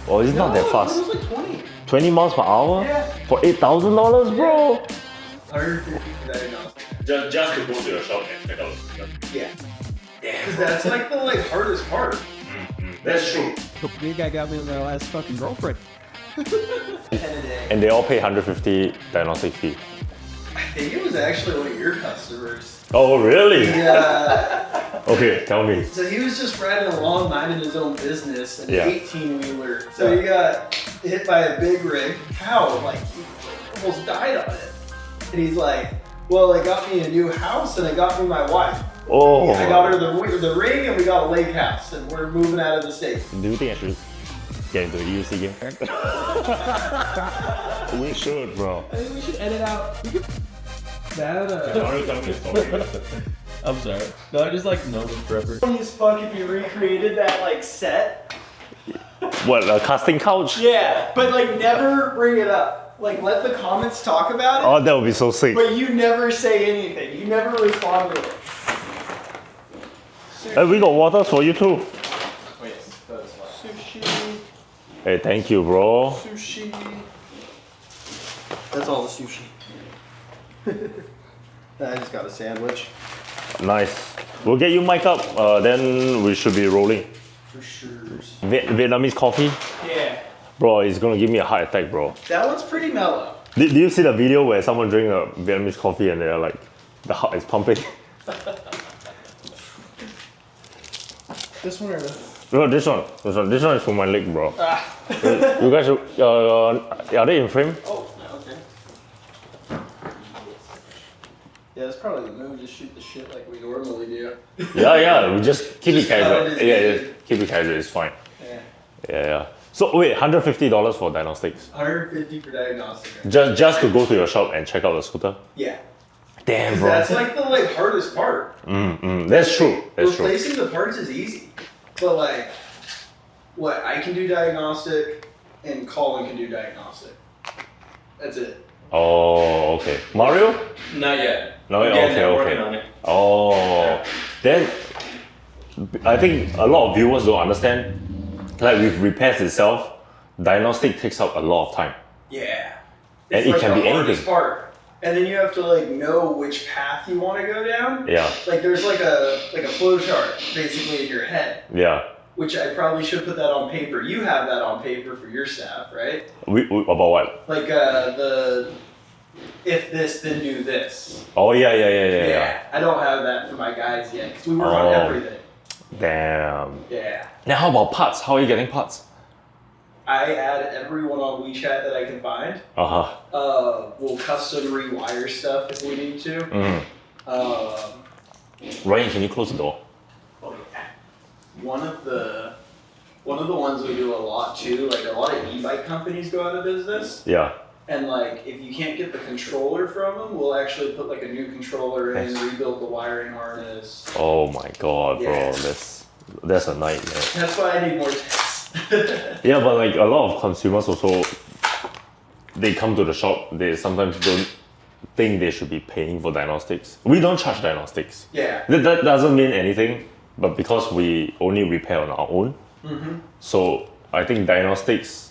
Oh, it's not that It fast. was like 20. 20 miles per hour? Yeah. For $8,000, bro? 150 for diagnostic. Just to go to your shop and check out the scooter. Yeah. Because that's like the hardest part. That's true. The big guy got me my last fucking girlfriend. 10 a day. And they all pay 150 diagnostic fee. I think it was actually one of your customers. Oh, really? Yeah. Okay, tell me. So he was just riding along, minding his own business, an Yeah. 18-wheeler. So he got hit by a big rig. How? Like, he almost died on it. And he's like, well, it got me a new house and it got me my wife. Oh. I got her the ring and we got a lake house and we're moving out of the state. Do you think I should get into the EUC game? We should, bro. I think we should edit out. We could... That, I'm sorry. No, I just like know the forever. Funny as fuck if you recreated that set. What, a casting couch? Yeah, but never bring it up. Let the comments talk about it. Oh, that would be so sick. But you never say anything. You never respond to it. Hey, we got waters for you too. Oh, yes, that is fine. Sushi. Hey, thank you, bro. Sushi. That's all the sushi. I just got a sandwich. Nice. We'll get you mic up, then we should be rolling. For sure. Vietnamese coffee? Yeah. Bro, it's gonna give me a heart attack, bro. That one's pretty mellow. Did you see the video where someone drinking a Vietnamese coffee and they're like, the heart is pumping? This one or the... No, this one is for my leg, bro. You guys, are they in frame? Oh, okay. Yeah, that's probably the move. Just shoot the shit like we normally do. Yeah, we just keep it Just how casual. it is. Yeah, keep it casual, it's fine. Yeah. Yeah. So wait, $150 for diagnostics? 150 for diagnostic. Just to go to your shop and check out the scooter? Yeah. Damn, bro. That's the hardest part. That's true. That's true. Replacing the parts is easy. But what I can do diagnostic and Colin can do diagnostic. That's it. Oh, okay. Mario? Not yet. No, Again, okay. working on it. Oh, then I think a lot of viewers don't understand. With repairs itself, diagnostic takes up a lot of time. Yeah. And It's it can the be hardest anything. part. And then you have to know which path you want to go down. Yeah. There's a flow chart basically in your head, Yeah. which I probably should put that on paper. You have that on paper for your staff, right? We about what? The if this then do this. Oh yeah. I don't have that for my guys yet because we work on everything. Damn. Yeah. Now how about parts? How are you getting parts? I add everyone on WeChat that I can find. We'll custom rewire stuff if we need to. Ryan, can you close the door? Oh yeah. One of the ones we do a lot too, a lot of e-bike companies go out of business. Yeah. And if you can't get the controller from them, we'll actually put a new controller in, rebuild the wiring harness. Oh my god, bro. Yeah. That's a nightmare. That's why I need more tests. Yeah, but a lot of consumers also, they come to the shop, they sometimes don't think they should be paying for diagnostics. We don't charge diagnostics. Yeah. That doesn't mean anything, but because we only repair on our own, so I think diagnostics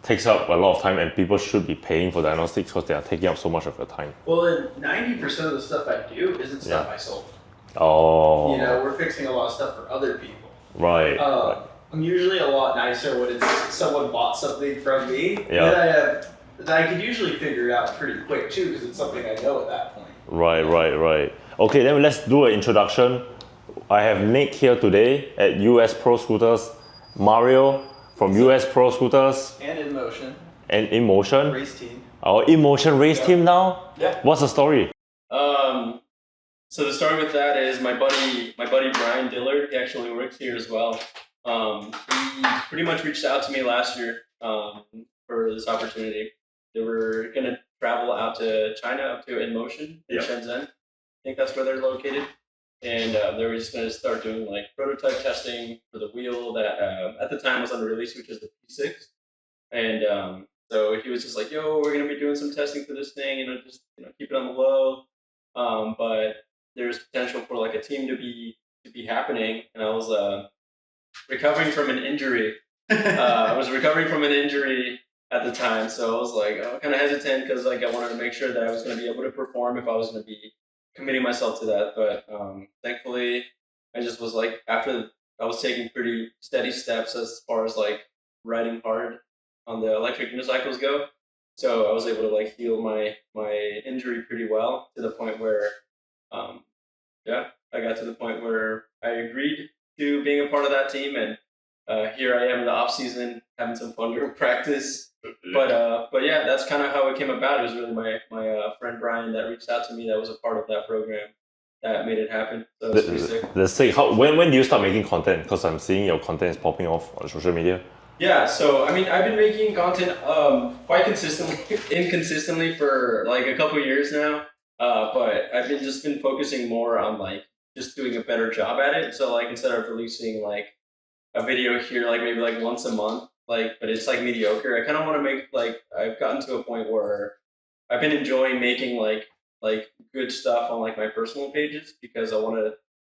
takes up a lot of time and people should be paying for diagnostics because they are taking up so much of your time. Well, then 90% of the stuff I do isn't stuff Yeah. I sold. Oh. We're fixing a lot of stuff for other people. Right. I'm usually a lot nicer when it's someone bought something from me. Yeah. Then I can usually figure it out pretty quick too because it's something I know at that point. Right. Okay, then let's do an introduction. I have Nick here today at US Pro Scooters, Mario from US Pro Scooters, And in motion. and InMotion. Race team. Our InMotion race team now? Yeah. What's the story? So the story with that is my buddy Brian Dillard. He actually works here as well. He pretty much reached out to me last year for this opportunity. They were gonna travel out to China, up to InMotion in Shenzhen. I think that's where they're located. And they were just gonna start doing prototype testing for the wheel that at the time was under release, which is the P6. And so he was just like, "Yo, we're gonna be doing some testing for this thing, just keep it on the low." But there's potential for a team to be happening, and I was recovering from an injury I was recovering from an injury at the time, so I was like kind of hesitant because like I wanted to make sure that I was going to be able to perform if I was going to be committing myself to that. But thankfully, I just was like after I was taking pretty steady steps as far as like riding hard on the electric unicycles go. So I was able to like heal my injury pretty well to the point where, I got to the point where I agreed to being a part of that team, and here I am in the off season having some fun during practice. But yeah, that's kind of how it came about. It was really my friend Brian that reached out to me that was a part of that program that made it happen. So it's pretty sick. That's sick. When do you start making content? Because I'm seeing your content is popping off on social media. Yeah, so I mean, I've been making content quite inconsistently for like a couple years now. But I've just been focusing more on like just doing a better job at it. So like instead of releasing like a video here, like maybe like once a month, like but it's like mediocre. I kind of want to make like I've gotten to a point where I've been enjoying making like good stuff on like my personal pages because I want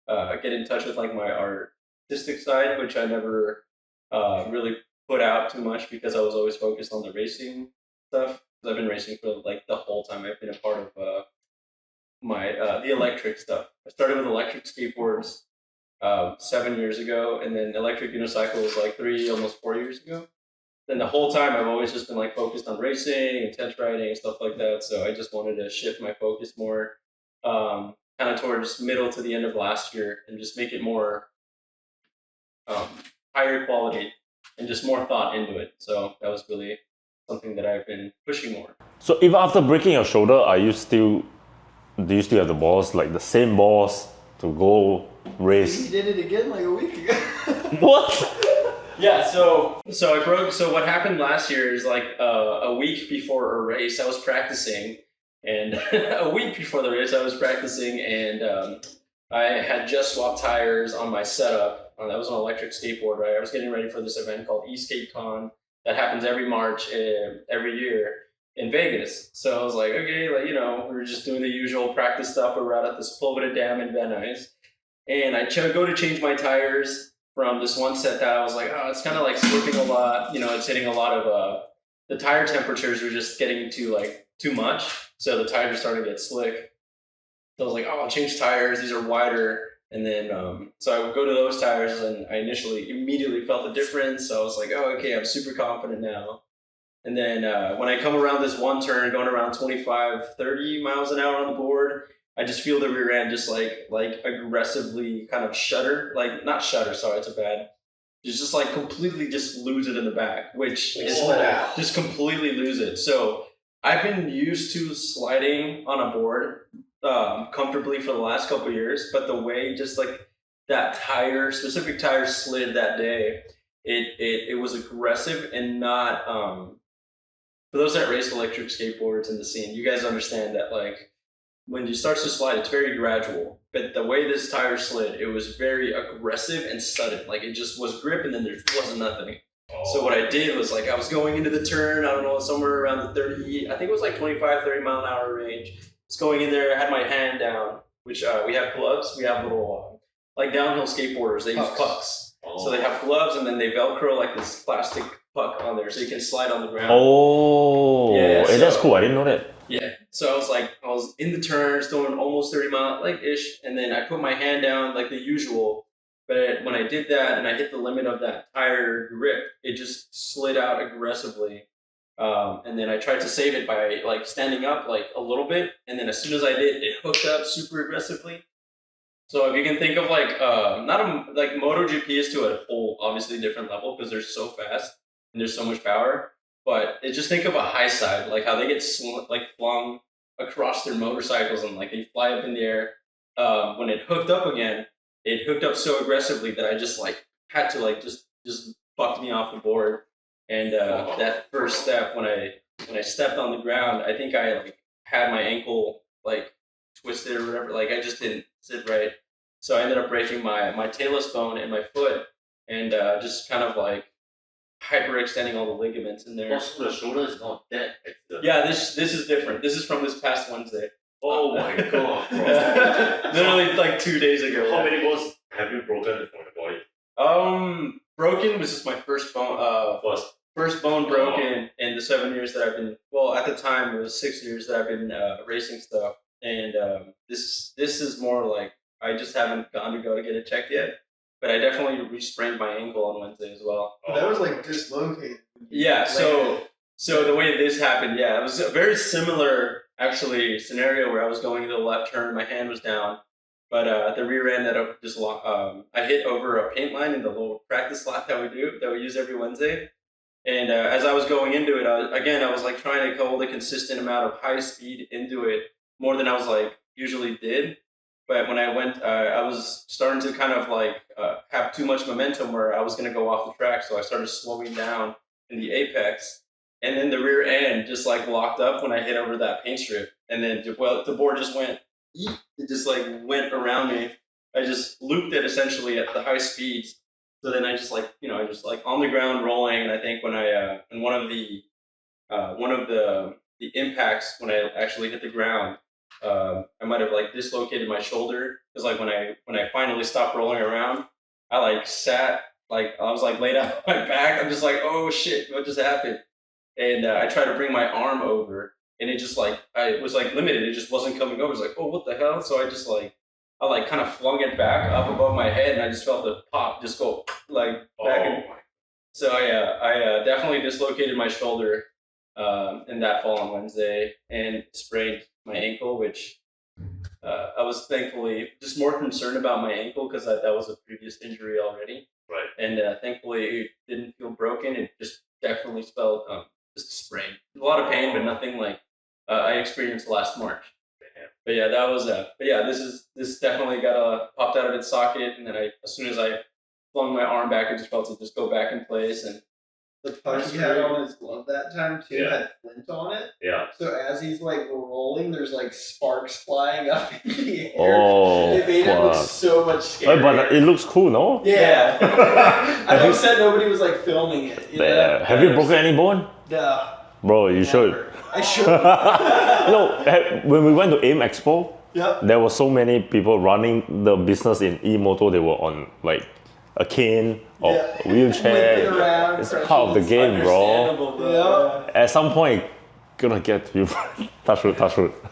to get in touch with like my artistic side, which I never really put out too much because I was always focused on the racing stuff. I've been racing for like the whole time I've been a part of my the electric stuff. I started with electric skateboards 7 years ago, and then electric unicycles like almost 4 years ago. Then the whole time I've always just been like focused on racing and test riding and stuff like that. So I just wanted to shift my focus more kind of towards middle to the end of last year and just make it more higher quality and just more thought into it. So that was really something that I've been pushing more. So even after breaking your shoulder, do you still have the balls, like the same balls to go race? He did it again like a week ago. What? Yeah, so I broke. So what happened last year is like a week before a race, I was practicing, and a week before the race, I was practicing, and I had just swapped tires on my setup. That was an electric skateboard, right? I was getting ready for this event called eSkateCon that happens every March every year in Vegas. So I was like, okay, like, we were just doing the usual practice stuff. We're out at the Sepulveda Dam in Van Nuys. And I go to change my tires from this one set that I was like, oh, it's kind of like slipping a lot. It's hitting a lot of, the tire temperatures were just getting too much. So the tires are starting to get slick. So I was like, oh, I'll change tires. These are wider. And then, so I would go to those tires and I immediately felt the difference. So I was like, oh, okay, I'm super confident now. And then when I come around this one turn, going around 25, 30 miles an hour on the board, I just feel the rear end just like aggressively kind of shudder. Like, not shudder, sorry, it's a bad. Just like completely just lose it in the back, which is just completely lose it. So I've been used to sliding on a board comfortably for the last couple of years, but the way just like that specific tire slid that day, it was aggressive and not for those that race electric skateboards in the scene, you guys understand that like when you start to slide, it's very gradual. But the way this tire slid, it was very aggressive and sudden. Like it just was grip and then there wasn't nothing. So what I did was like I was going into the turn, I don't know, somewhere around the 30, I think it was like 25, 30 mile an hour range. Just going in there, I had my hand down, which we have gloves. We have little, like downhill skateboarders, they use pucks. So they have gloves and then they Velcro like this plastic puck on there so you can slide on the ground. Oh, yeah, so, that's cool. I didn't know that. Yeah. So I was in the turns doing almost 30 mile like ish. And then I put my hand down like the usual. But when I did that and I hit the limit of that tire grip, it just slid out aggressively. And then I tried to save it by like standing up like a little bit, and then as soon as I did, it hooked up super aggressively. So if you can think of like like MotoGP is to a whole obviously different level because they're so fast and there's so much power. But just think of a high side, like how they get flung across their motorcycles and like they fly up in the air. When it hooked up again, it hooked up so aggressively that I just like had to like just bucked me off the board. And that first step, when I stepped on the ground, I think I like had my ankle like twisted or whatever. Like I just didn't sit right, so I ended up breaking my talus bone in my foot, and just kind of like hyperextending all the ligaments in there. Also, the shoulder is not that. Yeah, this is different. This is from this past Wednesday. Oh my god, bro! Literally like 2 days ago. How many bones have you broken from the body? broken was just my first bone. First bone broken in the 7 years that I've been. Well, at the time it was 6 years that I've been racing stuff, and this is more like I just haven't gone to go to get it checked yet. But I definitely re-sprained my ankle on Wednesday as well. But that was like dislocated. Yeah. So the way this happened, yeah, it was a very similar actually scenario where I was going into the left turn, my hand was down, but the rear end that I hit over a paint line in the little practice lot that we use every Wednesday. And as I was going into it, I was like trying to hold a consistent amount of high speed into it, more than I was like usually did. But when I went, I was starting to kind of like have too much momentum where I was going to go off the track. So I started slowing down in the apex. And then the rear end just like locked up when I hit over that paint strip. And then, the board just went, it just like went around me. I just looped it essentially at the high speeds. So then I just like, on the ground rolling. And I think when I, in one of the impacts, when I actually hit the ground, I might have like dislocated my shoulder. Cause like when I finally stopped rolling around, I like sat, like I was like laid out on my back. I'm just like, oh shit, what just happened? And I tried to bring my arm over, and it just like I was like limited. It just wasn't coming over. It's like, oh, what the hell? So I just like kind of flung it back up above my head, and I just felt the pop just go like back. And so I definitely dislocated my shoulder in that fall on Wednesday, and sprained my ankle, which I was thankfully just more concerned about my ankle because that was a previous injury already. Right. And thankfully it didn't feel broken. It just definitely felt just a sprain. A lot of pain, but nothing like I experienced last March. But yeah, that was but yeah, this definitely got popped out of its socket, and then as soon as I flung my arm back, I just felt it just go back in place. And the puck he had on his glove that time too had flint on it. Yeah. So as he's like rolling, there's like sparks flying up in the air. Oh, it made it look so much scarier. But it looks cool, no? Yeah. I'm upset nobody was like filming it. You know? Have you broken any bone? No. Bro, you should. I should. When we went to AIM Expo, Yep. there were so many people running the business in e-moto. They were on like a cane or wheelchair. Whipping around, it's part of the game, bro. Yeah. At some point, gonna get to you. touch wood.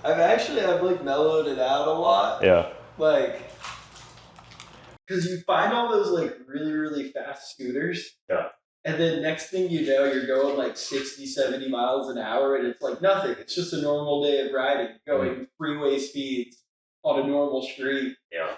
I've like mellowed it out a lot. Yeah. Like, because you find all those like really, really fast scooters. Yeah. And then next thing you know, you're going like 60, 70 miles an hour, and it's like nothing. It's just a normal day of riding, going freeway speeds on a normal street. Yeah.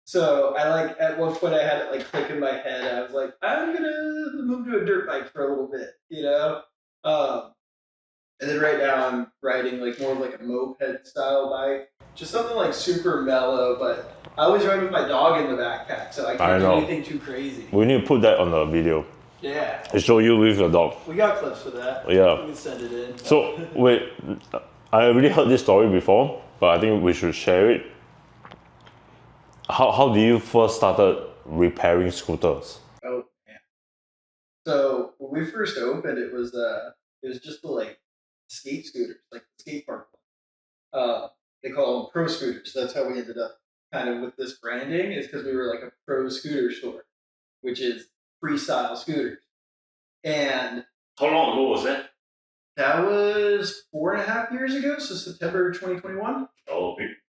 So I like, at one point I had it like click in my head. I was like, I'm gonna move to a dirt bike for a little bit, you know? And then right now I'm riding like more of like a moped style bike. Just something like super mellow, but I always ride with my dog in the backpack, so I can't do anything too crazy. We need to put that on the video. Yeah. To show you with your dog. We got clips for that. Yeah. We can send it in. So, wait, I already heard this story before, but I think we should share it. How do you first started repairing scooters? Oh, man. So, when we first opened, it was just the, like, skate scooters, like the skate park. They call them pro scooters. That's how we ended up kind of with this branding, is because we were like a pro scooter store, which is freestyle scooters. And How long ago was that? that was 4.5 years ago, so September 2021. Oh,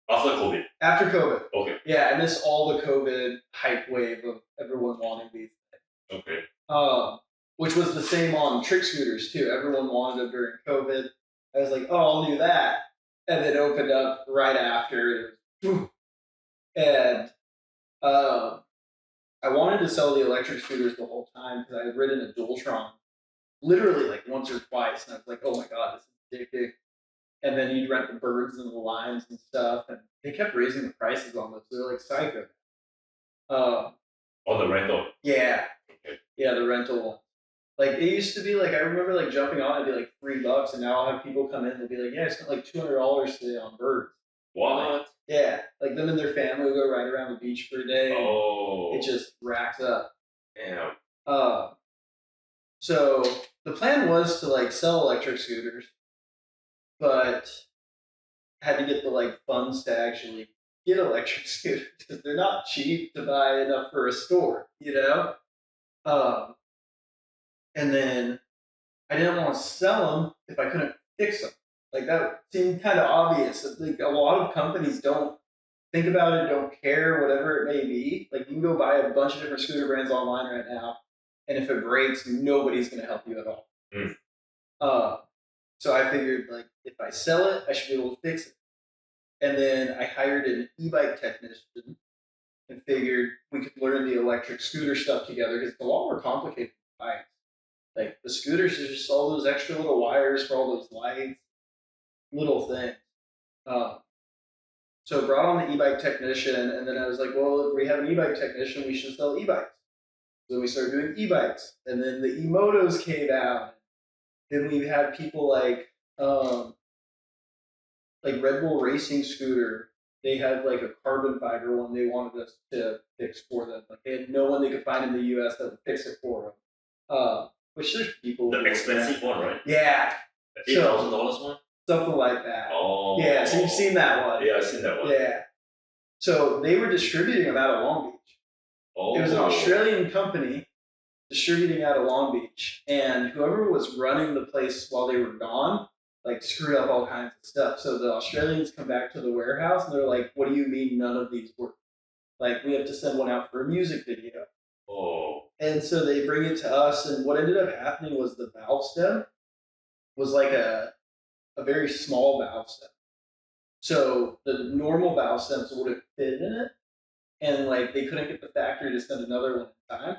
after COVID. After COVID. Okay. Yeah, I missed all the COVID hype wave of everyone wanting these things. Okay. Which was the same on trick scooters too. Everyone wanted them during COVID. I was like, oh, I'll do that. And it opened up right after. And I wanted to sell the electric scooters the whole time because I had ridden a Dualtron literally like once or twice. And I was like, oh my God, this is addictive. And then you'd rent the birds and the limes and stuff. And they kept raising the prices on those. They're like psycho. On the rental? Yeah. Okay. Yeah, the rental one. Like, it used to be like, I remember like jumping on it, it'd be like $3, and now I'll have people come in and they'll be like, yeah, I spent like $200 today on birds. What? Yeah, like them and their family will go ride around the beach for a day. Oh. It just racks up. Damn. So the plan was to like sell electric scooters, but had to get the like funds to actually get electric scooters because they're not cheap to buy enough for a store, you know? And then I didn't want to sell them if I couldn't fix them. Like that seemed kind of obvious. Like a lot of companies don't think about it, don't care, whatever it may be. Like you can go buy a bunch of different scooter brands online right now, and if it breaks, nobody's going to help you at all. So I figured, like, if I sell it, I should be able to fix it. And then I hired an e-bike technician and figured we could learn the electric scooter stuff together because it's a lot more complicated than bikes. Like the scooters, there's just all those extra little wires for all those lights, little things. So I brought on the e-bike technician, and then I was like, well, if we have an e-bike technician, we should sell e-bikes. So we started doing e-bikes, and then the e-motos came out. Then we had people like Red Bull Racing Scooter. They had like a carbon fiber one they wanted us to fix for them. Like they had no one they could find in the U.S. that would fix it for them. Which there's people. The expensive one, right? Yeah. $8,000 one? Something like that. Oh. Yeah, so you've seen that one. Yeah, I've seen that one. Yeah. So they were distributing them out of Long Beach. Oh. It was an Australian company distributing out of Long Beach. And whoever was running the place while they were gone, like screwed up all kinds of stuff. So the Australians come back to the warehouse and they're like, what do you mean none of these work? Like we have to send one out for a music video. Oh. And so they bring it to us, and what ended up happening was the valve stem was like a very small valve stem. So the normal valve stems wouldn't fit in it, and like they couldn't get the factory to send another one in time.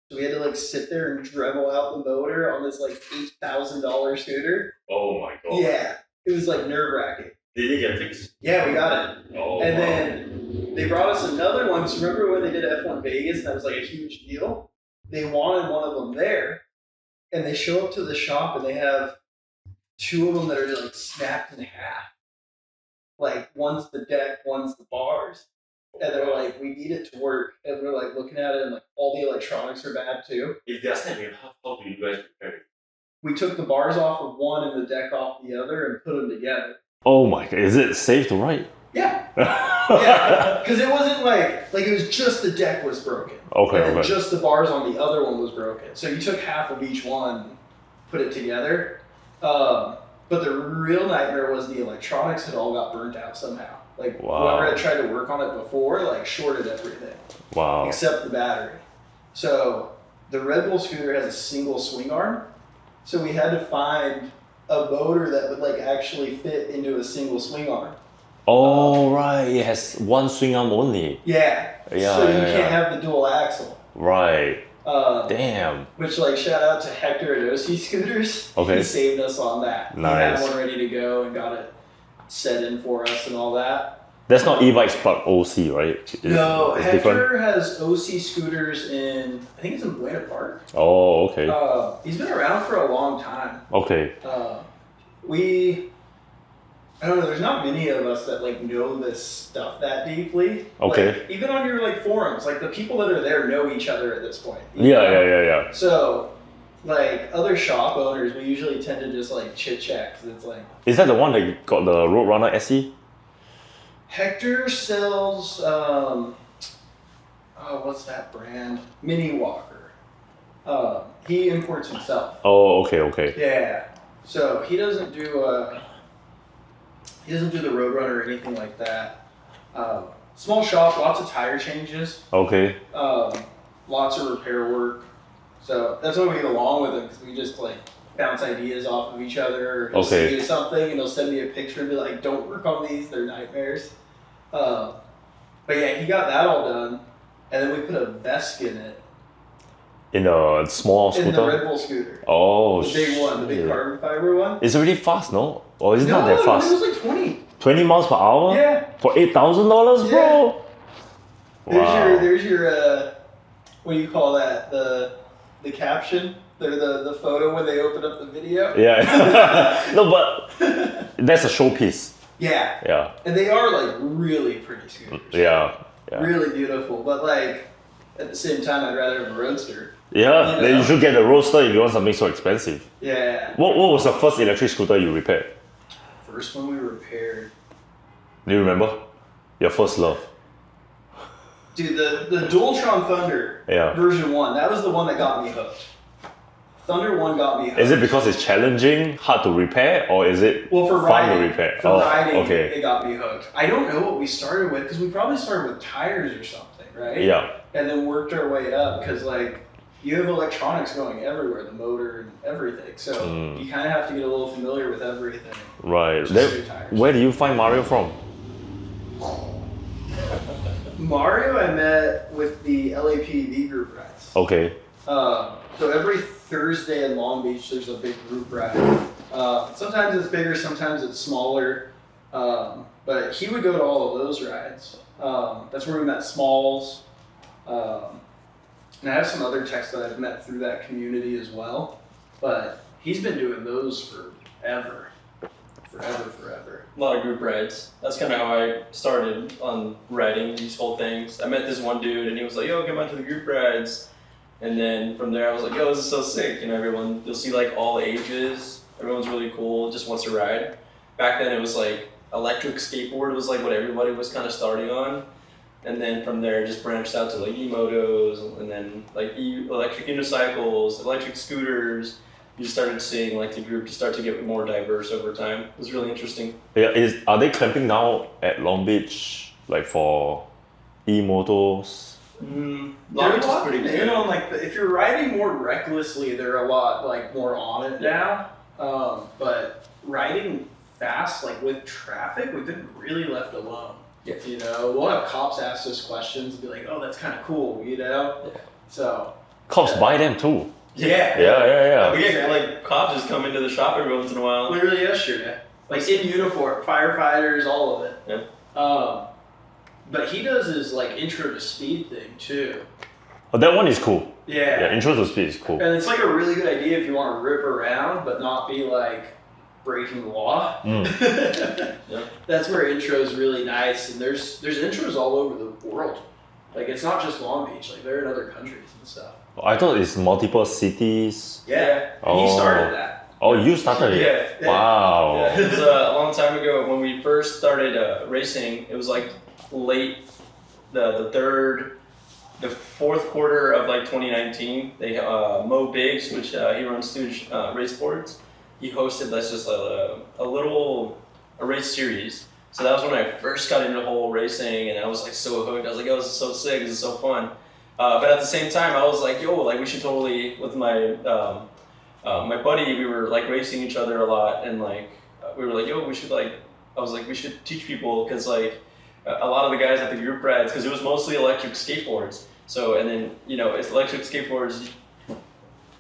So we had to like sit there and dremel out the motor on this like $8,000 scooter. Oh my god. Yeah, it was like nerve-wracking. Did it get fixed? Yeah, we got it. Oh. And then they brought us another one. Because remember when they did F1 Vegas? That was like a huge deal. They wanted one of them there, and they show up to the shop and they have two of them that are like snapped in half. Like one's the deck, one's the bars, and they're like, "We need it to work." And we're like looking at it, and like all the electronics are bad too. If they're snapping, how do you guys repair it? We took the bars off of one and the deck off the other, and put them together. Oh my god! Is it safe to ride? Yeah. Yeah, because it wasn't like it was just the deck was broken. Okay, and then okay. just the bars on the other one was broken. So you took half of each one, put it together. But the real nightmare was the electronics had all got burnt out somehow. Like Wow. whoever had tried to work on it before, like shorted everything Wow. except the battery. So the Red Bull scooter has a single swing arm. So we had to find a motor that would like actually fit into a single swing arm. Oh right, it has one swing arm only. Yeah. Yeah, So you yeah, can't yeah. have the dual axle. Right. Damn. Which like shout out to Hector at OC Scooters. Okay. He saved us on that. Nice. He had one ready to go and got it set in for us and all that. That's not e-bikes plug OC, right? No, it's Hector different. has OC Scooters in, I think it's in Buena Park. Oh, okay. He's been around for a long time. Okay. I don't know, there's not many of us that like know this stuff that deeply. Okay. Like, even on your like forums, like the people that are there know each other at this point. Yeah. So, like other shop owners, we usually tend to just like chit chat because it's like Is that the one that got the Roadrunner SE? Hector sells what's that brand? Mini Walker. He imports himself. Oh, okay. Yeah. So he doesn't do the Roadrunner or anything like that. Small shop, lots of tire changes, Okay. lots of repair work. So that's why we get along with him because we just like bounce ideas off of each other. Or he'll Okay. see something and he'll send me a picture and be like, "Don't work on these; they're nightmares." But yeah, he got that all done, and then we put a vest in it In a small in the Red scooter? Bull scooter, Oh, the big one, the big shit. carbon fiber one. It's really fast, no? Or is it No, not that it fast? was like 20. 20 miles per hour? Yeah. For $8,000, bro? Wow. There's your what do you call that? The caption, the photo when they open up the video. Yeah. No, but that's a showpiece. Yeah, Yeah. and they are like really pretty scooters. Yeah. Really beautiful, but like at the same time, I'd rather have a roadster. Yeah, You then know? you should get a roadster if you want something so expensive. Yeah. What was the first electric scooter you repaired? First one we repaired. Do you remember? Your first love. Dude, the Dualtron Thunder Yeah. version 1, that was the one that got me hooked. Thunder 1 got me hooked. Is it because it's challenging, hard to repair, or is it Well, for fun riding, to repair? for riding, okay. it got me hooked. I don't know what we started with because we probably started with tires or something, right? Yeah. And then worked our way up because like you have electronics going everywhere, the motor and everything. So you kind of have to get a little familiar with everything. Right. Just Then, your tires. where do you find Mario from? Mario, I met with the LAPD group rides. Okay. So every Thursday in Long Beach, there's a big group ride. Sometimes it's bigger, sometimes it's smaller. But he would go to all of those rides. That's where we met Smalls. And I have some other techs that I've met through that community as well. But he's been doing those forever. Forever. A lot of group rides. That's kind of how I started on riding these whole things. I met this one dude and he was like, yo, come out to the group rides. And then from there I was like, yo, this is so sick. You know, you'll see like all ages. Everyone's really cool, just wants to ride. Back then it was like electric skateboard was like what everybody was kind of starting on. And then from there just branched out to like e-motos and then like electric unicycles, electric scooters. You just started seeing like the group just start to get more diverse over time. It was really interesting. Yeah. Are they clamping now at Long Beach, like for e-motos? They're Long Beach is locking pretty in good. on like if you're riding more recklessly, they're a lot like more on it now. But riding fast, like with traffic, we've been really left alone. Yeah. You know, we'll have cops ask us questions and be like, "Oh, that's kind of cool," you know. Yeah. So Cops buy them too. yeah, Yeah. We get like cops just come into the shop every once in a while. literally yesterday, like in uniform, firefighters, all of it. Yeah. But he does his like intro to speed thing too. Oh, that one is cool. Yeah. Yeah, intro to speed is cool. And it's like a really good idea if you want to rip around but not be like breaking the law. Yeah. That's where intro is really nice, and there's intros all over the world. Like it's not just Long Beach, like they're in other countries and stuff. I thought it's multiple cities. Yeah. Oh. He started that. Oh, you started it? Yeah. Wow. Yeah, it was a long time ago when we first started racing. It was like late the fourth quarter of like 2019. They Mo Biggs, which he runs Stooge Race Boards. He hosted a race series. So that was when I first got into whole racing, and I was like so hooked. I was like, "Oh, this is so sick! This is so fun." But at the same time, I was like, "Yo, like we should totally." With my my buddy, we were like racing each other a lot, and like we were like, "Yo, we should like." I was like, "We should teach people," because like a lot of the guys at the group rides, because it was mostly electric skateboards. So and then it's electric skateboards.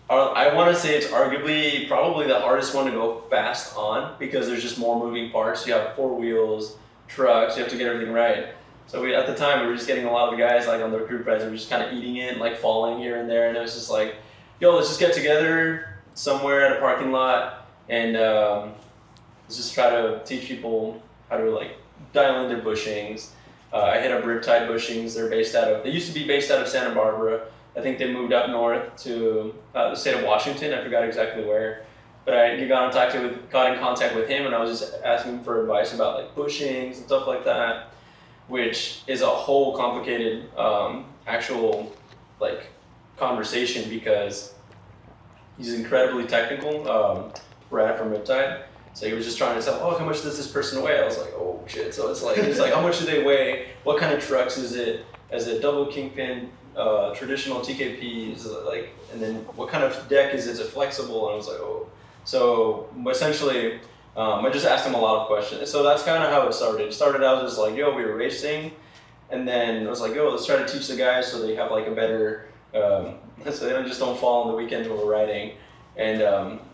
I want to say it's arguably probably the hardest one to go fast on because there's just more moving parts. You have 4 wheels, trucks, you have to get everything right. So at the time we were just getting a lot of the guys like on their group rides, they were just kind of eating it, like falling here and there, and it was just like, yo, let's just get together somewhere at a parking lot and let's just try to teach people how to like dial in their bushings. I hit up Riptide bushings. They used to be based out of Santa Barbara. I think they moved up north to the state of Washington. I forgot exactly where, but I got in contact with him, and I was just asking him for advice about like bushings and stuff like that, which is a whole complicated actual like conversation because he's incredibly technical. Brad from Riptide. So he was just trying to say, oh, how much does this person weigh? I was like, oh shit. So it's like, how much do they weigh? What kind of trucks is it? Is it double kingpin? Traditional TKPs, like, and then what kind of deck is it? Is it flexible? And I was like, oh. So essentially, I just asked him a lot of questions. So that's kind of how it started. It started out just like, yo, we were racing, and then I was like, yo, let's try to teach the guys so they have like a better, so they just don't fall on the weekends when we're riding, and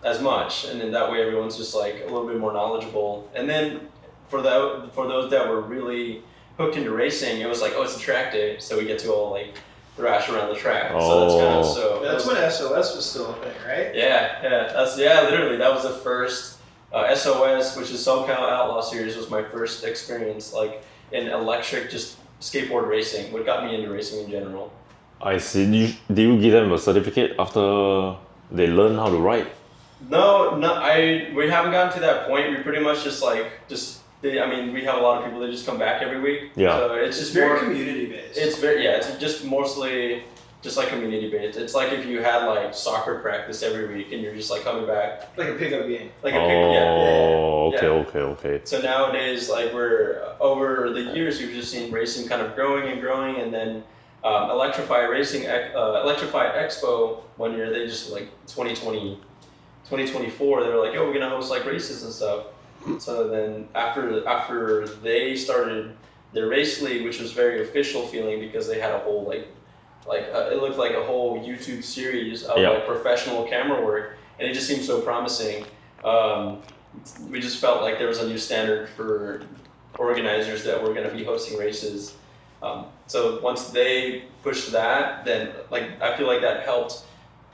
as much, and then that way everyone's just like a little bit more knowledgeable. And then for those that were really hooked into racing, it was like, oh, it's a track day, so we get to all like thrash around the track. So That's when SOS was still a thing, right? Yeah. Literally, that was the first SOS, which is SoCal Outlaw Series, was my first experience like in electric just skateboard racing. What got me into racing in general. I see. Do you give them a certificate after they learn how to ride? No, we haven't gotten to that point. We pretty much just I mean, we have a lot of people that just come back every week. Yeah. So it's just very more community based. It's it's just mostly just like community based. It's like if you had like soccer practice every week and you're just like coming back like a pickup game. like a pick. Okay. So nowadays, like we're over the years, we've just seen racing kind of growing and growing, and then Electrify Expo 1 year they just like 2024 they were like, oh, we're gonna host like races and stuff. So then after they started their race league, which was very official feeling because they had a whole it looked like a whole YouTube series of like professional camera work, and it just seemed so promising. We just felt like there was a new standard for organizers that were going to be hosting races. So once they pushed that, then like I feel like that helped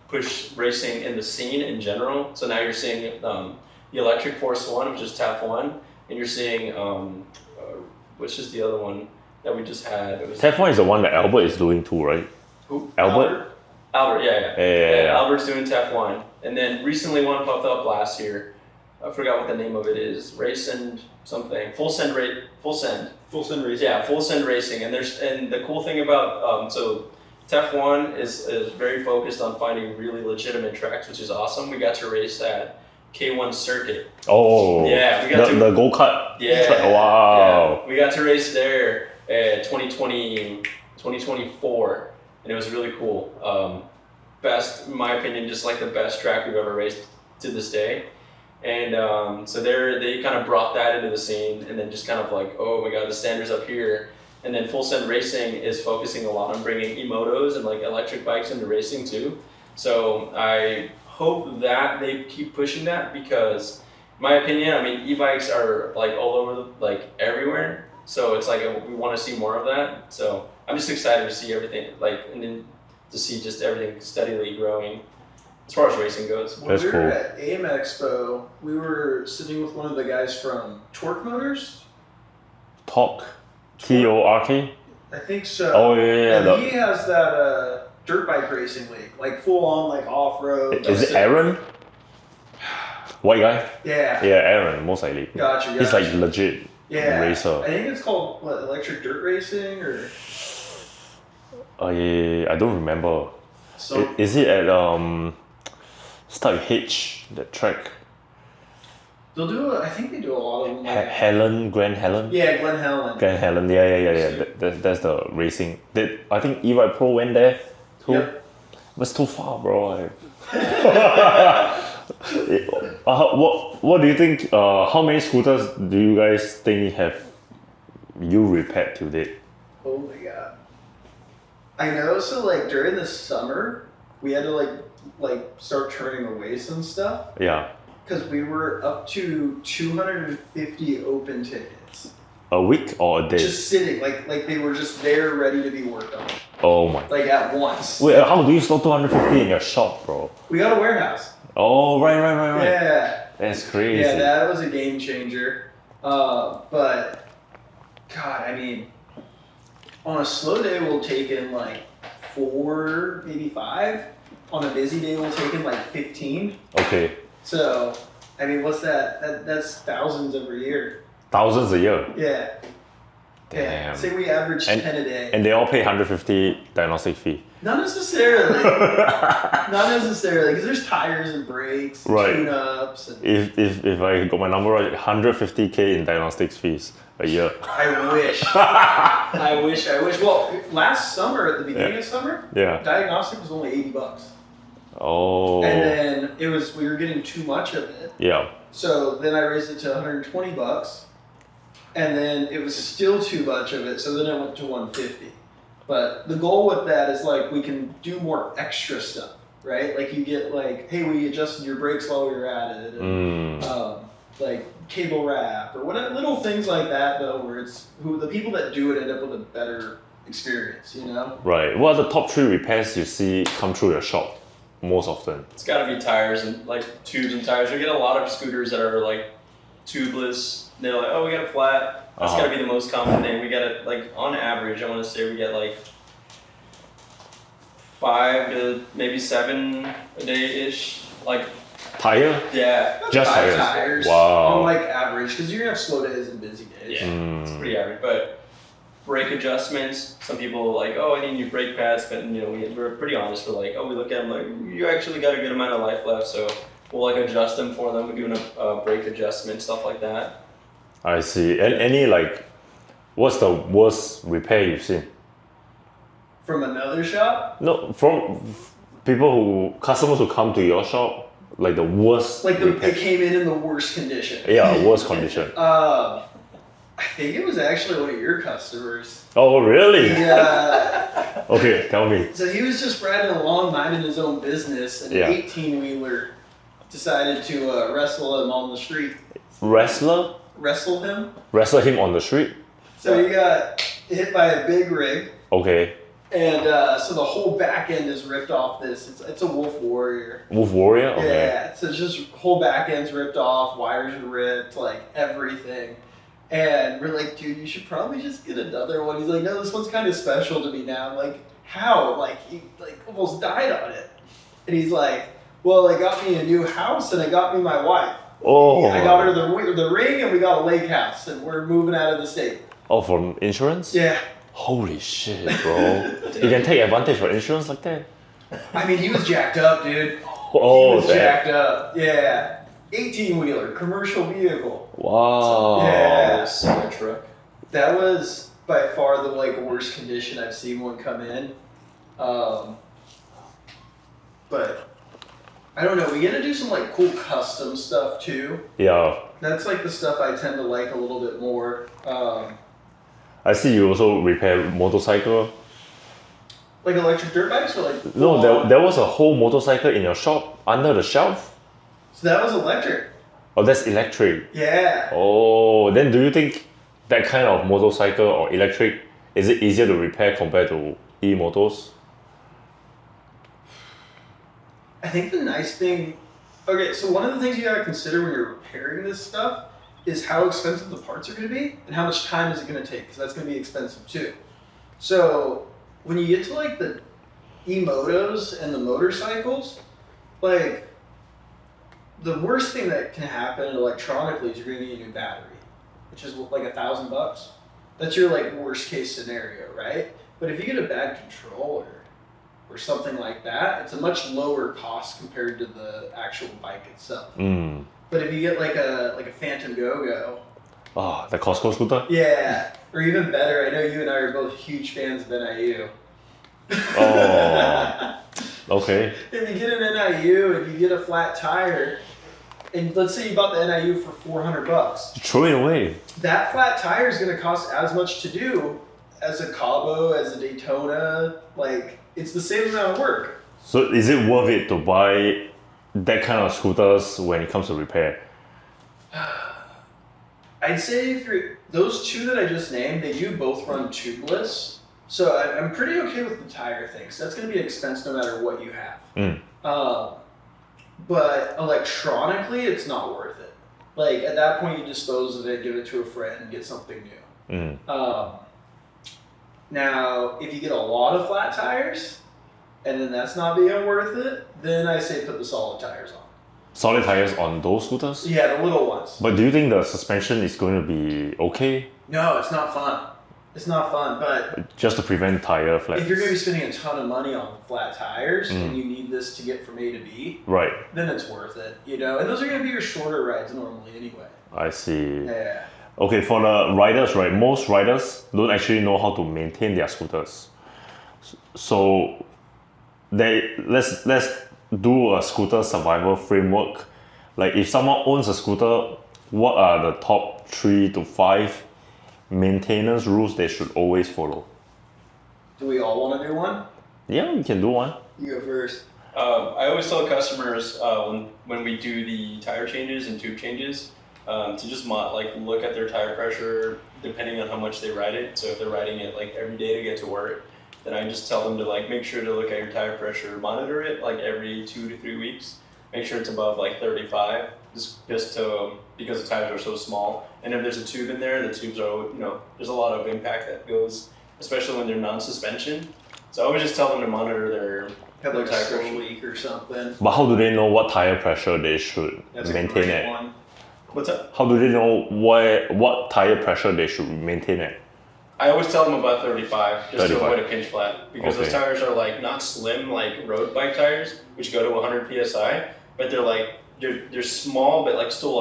push racing in the scene in general. So now you're seeing the Electric Force One, which is TAF 1, and you're seeing which is the other one that we just had. TAF 1 is the one that Albert is doing too, right? Who? Albert, yeah. Albert's doing TAF 1, and then recently one popped up last year. I forgot what the name of it is. Race and something. Full Send Racing. Full Send Racing. Yeah, Full Send Racing. And the cool thing about so TAF 1 is very focused on finding really legitimate tracks, which is awesome. We got to race at K1 Circuit. Oh. Yeah, we got the go-kart. Yeah. Wow. Yeah, we got to race there 2024, and it was really cool. Best, in my opinion, just like the best track we've ever raced to this day. And so they kind of brought that into the scene, and then just kind of like, oh my god, the standards up here. And then Full Send Racing is focusing a lot on bringing e-motos and like electric bikes into racing too. So I hope that they keep pushing that, because in my opinion, I mean, e-bikes are like all over everywhere. So it's like we want to see more of that. So I'm just excited to see everything, and then to see just everything steadily growing as far as racing goes. When we were at AM Expo, we were sitting with one of the guys from Torque Motors. T-O-R-K? I think so. Oh yeah. And he has that dirt bike racing league, like full on like off road. Is it Aaron? White guy? Yeah. Yeah, Aaron, most likely. Gotcha. He's like legit racer. I think it's called electric dirt racing or. I don't remember. Is it at start with H, that track? They'll do. I think they do a lot of them. Grand Helen. Yeah, Glen Helen. Yeah. That's the racing. I think E-Ride Pro went there too. Yep. But it's too far, bro. What do you think? How many scooters do you guys think have you repaired to date? Oh my god. I know. So like during the summer, we had to like start turning away some stuff. Yeah. Because we were up to 250 open tickets. A week or a day? Just sitting, like they were just there ready to be worked on. Oh my. Like at once. Wait, how do you store 250 in your shop, bro? We got a warehouse. Oh, right. Yeah. That's crazy. Yeah, that was a game changer. But, God, I mean, on a slow day we'll take in like 4, maybe 5. On a busy day we'll take in like 15. Okay. So, I mean, what's that? That's thousands every year. Thousands a year? Yeah. Damn. Yeah. Say we average 10 a day. And they all pay 150 diagnostic fee. Not necessarily. Not necessarily, because there's tires and brakes, right. tune-ups. And If I got my number right, 150K in diagnostics fees a year. I wish. I wish. Well, last summer, at the beginning of summer, diagnostic was only $80. Oh. And then we were getting too much of it. Yeah. So then I raised it to $120, and then it was still too much of it. So then I went to $150. But the goal with that is like we can do more extra stuff, right? Like you get like, hey, we adjusted your brakes while we were at it, and like cable wrap or whatever, little things like that though, where it's the people that do it end up with a better experience, you know? Right. What are the top 3 repairs you see come through your shop most often? It's got to be tires and like tubes and tires. We get a lot of scooters that are like tubeless. They're like, oh, we got a flat. That's got to be the most common thing. We get it like on average. I want to say we get like 5 to maybe 7 a day ish. Like Tire? Yeah, Just 5 tires. tires. Wow. On like average, because you're gonna have slow days and busy days. yeah, it's pretty average. But brake adjustments, some people are like, oh, I need new brake pads, but you know, we're pretty honest. We're like, oh, we look at them like, you actually got a good amount of life left, so we'll like adjust them for them. We're doing a brake adjustment, stuff like that. I see. And any like, what's the worst repair you've seen? From another shop, No, from customers who come to your shop, like the worst like repair. it came in the worst condition. Yeah, worst condition. I think it was actually one of your customers. Oh, really? Yeah. Okay, tell me. So he was just riding along, minding his own business, and Yeah. an 18-wheeler decided to wrestle him on the street. Wrestler? Wrestle him. Wrestle him on the street? So he got hit by a big rig, Okay. and so the whole back end is ripped off this. It's a Wolf Warrior. Wolf Warrior? Okay. Yeah, so it's just whole back end's ripped off, wires are ripped, like everything. And we're like, dude, you should probably just get another one. He's like, no, this one's kind of special to me now. I'm like, how? Like, he like almost died on it. And he's like, well, it got me a new house and it got me my wife. Oh. I got her the ring and we got a lake house and we're moving out of the state. Oh, from insurance? Yeah. Holy shit, bro. You can take advantage of insurance like that? I mean, he was jacked up, dude. Oh, he was damn. jacked up. Yeah. 18-wheeler, commercial vehicle. Wow. Yeah. Semi truck. That was by far the like worst condition I've seen one come in. But I don't know. We get to do some like cool custom stuff too. Yeah. That's like the stuff I tend to like a little bit more. I see you also repair motorcycle. Like electric dirt bikes or like No, there was a whole motorcycle in your shop under the shelf. So that was electric. Oh, that's electric. Yeah. Oh, then do you think that kind of motorcycle or electric, is it easier to repair compared to e-motors? I think the nice thing. Okay, so one of the things you gotta consider when you're repairing this stuff is how expensive the parts are gonna be and how much time is it gonna take, because that's gonna be expensive too. So when you get to like the e-motos and the motorcycles, like the worst thing that can happen electronically is you're gonna need a new battery, which is like $1,000. That's your like worst case scenario, right? But if you get a bad controller or something like that, it's a much lower cost compared to the actual bike itself. Mm. But if you get like a Phantom Go-Go, Oh, the Costco scooter? yeah, or even better, I know you and I are both huge fans of NIU. Oh, okay. If you get an NIU and you get a flat tire, and let's say you bought the NIU for $400, Throw it away. that flat tire is going to cost as much to do as a Kaabo, as a Daytona. Like, it's the same amount of work. So is it worth it to buy that kind of scooters when it comes to repair? I'd say if you're, those two that I just named, they do both run tubeless. So I'm pretty okay with the tire thing. So that's going to be an expense no matter what you have. Mm. But electronically, it's not worth it. Like, at that point, you dispose of it, give it to a friend, and get something new. Mm. Now, if you get a lot of flat tires, and then that's not being worth it, then I say put the solid tires on. Solid tires on those scooters? Yeah, the little ones. But do you think the suspension is going to be okay? No, it's not fun. It's not fun, but Just to prevent tire flaps? if you're going to be spending a ton of money on flat tires and you need this to get from A to B, Right, then it's worth it, you know? And those are going to be your shorter rides normally anyway. I see. Yeah. Okay, for the riders, right, most riders don't actually know how to maintain their scooters. So let's do a scooter survival framework. Like if someone owns a scooter, what are the top 3 to 5 maintenance rules they should always follow? Do we all want to do one? Yeah, you can do one. You go first. I always tell customers when we do the tire changes and tube changes to just look at their tire pressure depending on how much they ride it. So if they're riding it like every day to get to work, then I just tell them to like make sure to look at your tire pressure, monitor it like every 2 to 3 weeks. Make sure it's above like 35, just to because the tires are so small. And if there's a tube in there, the tubes are there's a lot of impact that goes, especially when they're non-suspension. So I always just tell them to monitor their Have like a tire slow pressure. leak or something. But how do they know what tire pressure they should That's a maintain great at? one. What's up? How do they know what tire pressure they should maintain at? I always tell them about 35 just 35. to avoid a pinch flat because those Okay. tires are like not slim like road bike tires, which go to 100 psi, but they're like they're small but like still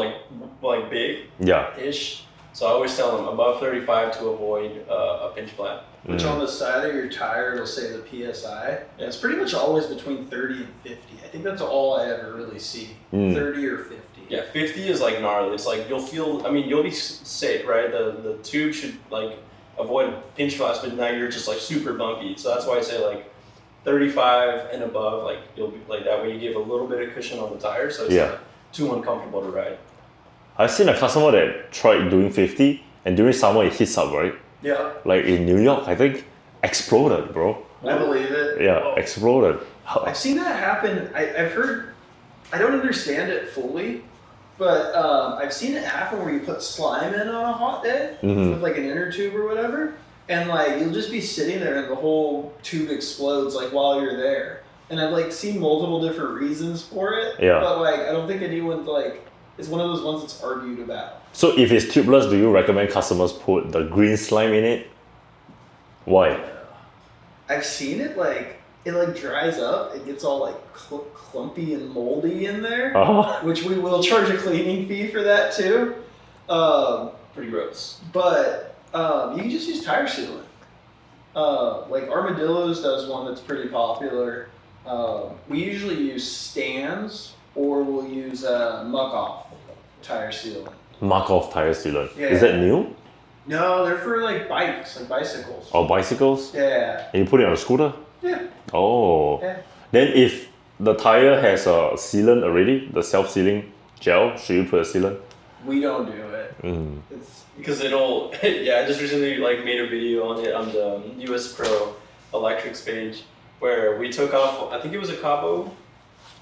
like big Yeah. ish. So I always tell them above 35 to avoid a pinch flat. Which Mm. on the side of your tire, it'll say the PSI. And it's pretty much always between 30 and 50. I think that's all I ever really see. 30 or 50. Yeah, 50 is like gnarly. It's like you'll feel. I mean, you'll be safe, right? The tube should like avoid pinch flats, but now you're just like super bumpy. So that's why I say like 35 and above. Like you'll be like that way. You give a little bit of cushion on the tire, so it's Yeah. not too uncomfortable to ride. I've seen a customer that tried doing 50 and during summer it hits up, right? Yeah, Like in New York, I think, exploded, bro. I believe it. Yeah, exploded. I've seen that happen. I've heard, I don't understand it fully, but I've seen it happen where you put slime in on a hot day Mhm. with like an inner tube or whatever, and like you'll just be sitting there and the whole tube explodes like while you're there. And I've like seen multiple different reasons for it, Yeah. but like I don't think anyone's like, it's one of those ones that's argued about. So if it's tubeless, do you recommend customers put the green slime in it? Why? I've seen it like, it like dries up, it gets all like clumpy and moldy in there. Oh, Which we will charge a cleaning fee for that too. Pretty gross. But you can just use tire sealant. Like Armadillo's does one that's pretty popular. We usually use Stan's or we'll use Muck Off tire sealant. mark off tire sealant. Yeah. Is that new? No, they're for like bikes, like bicycles. Or bicycles? Yeah. And you put it on a scooter? Yeah. Oh. Yeah. Then if the tire has a sealant already, the self-sealing gel, should you put a sealant? We don't do it. Mm. It's Because it'll. Yeah, I just recently like made a video on it on the US Pro Electrics page where we took off. I think it was a Kaabo.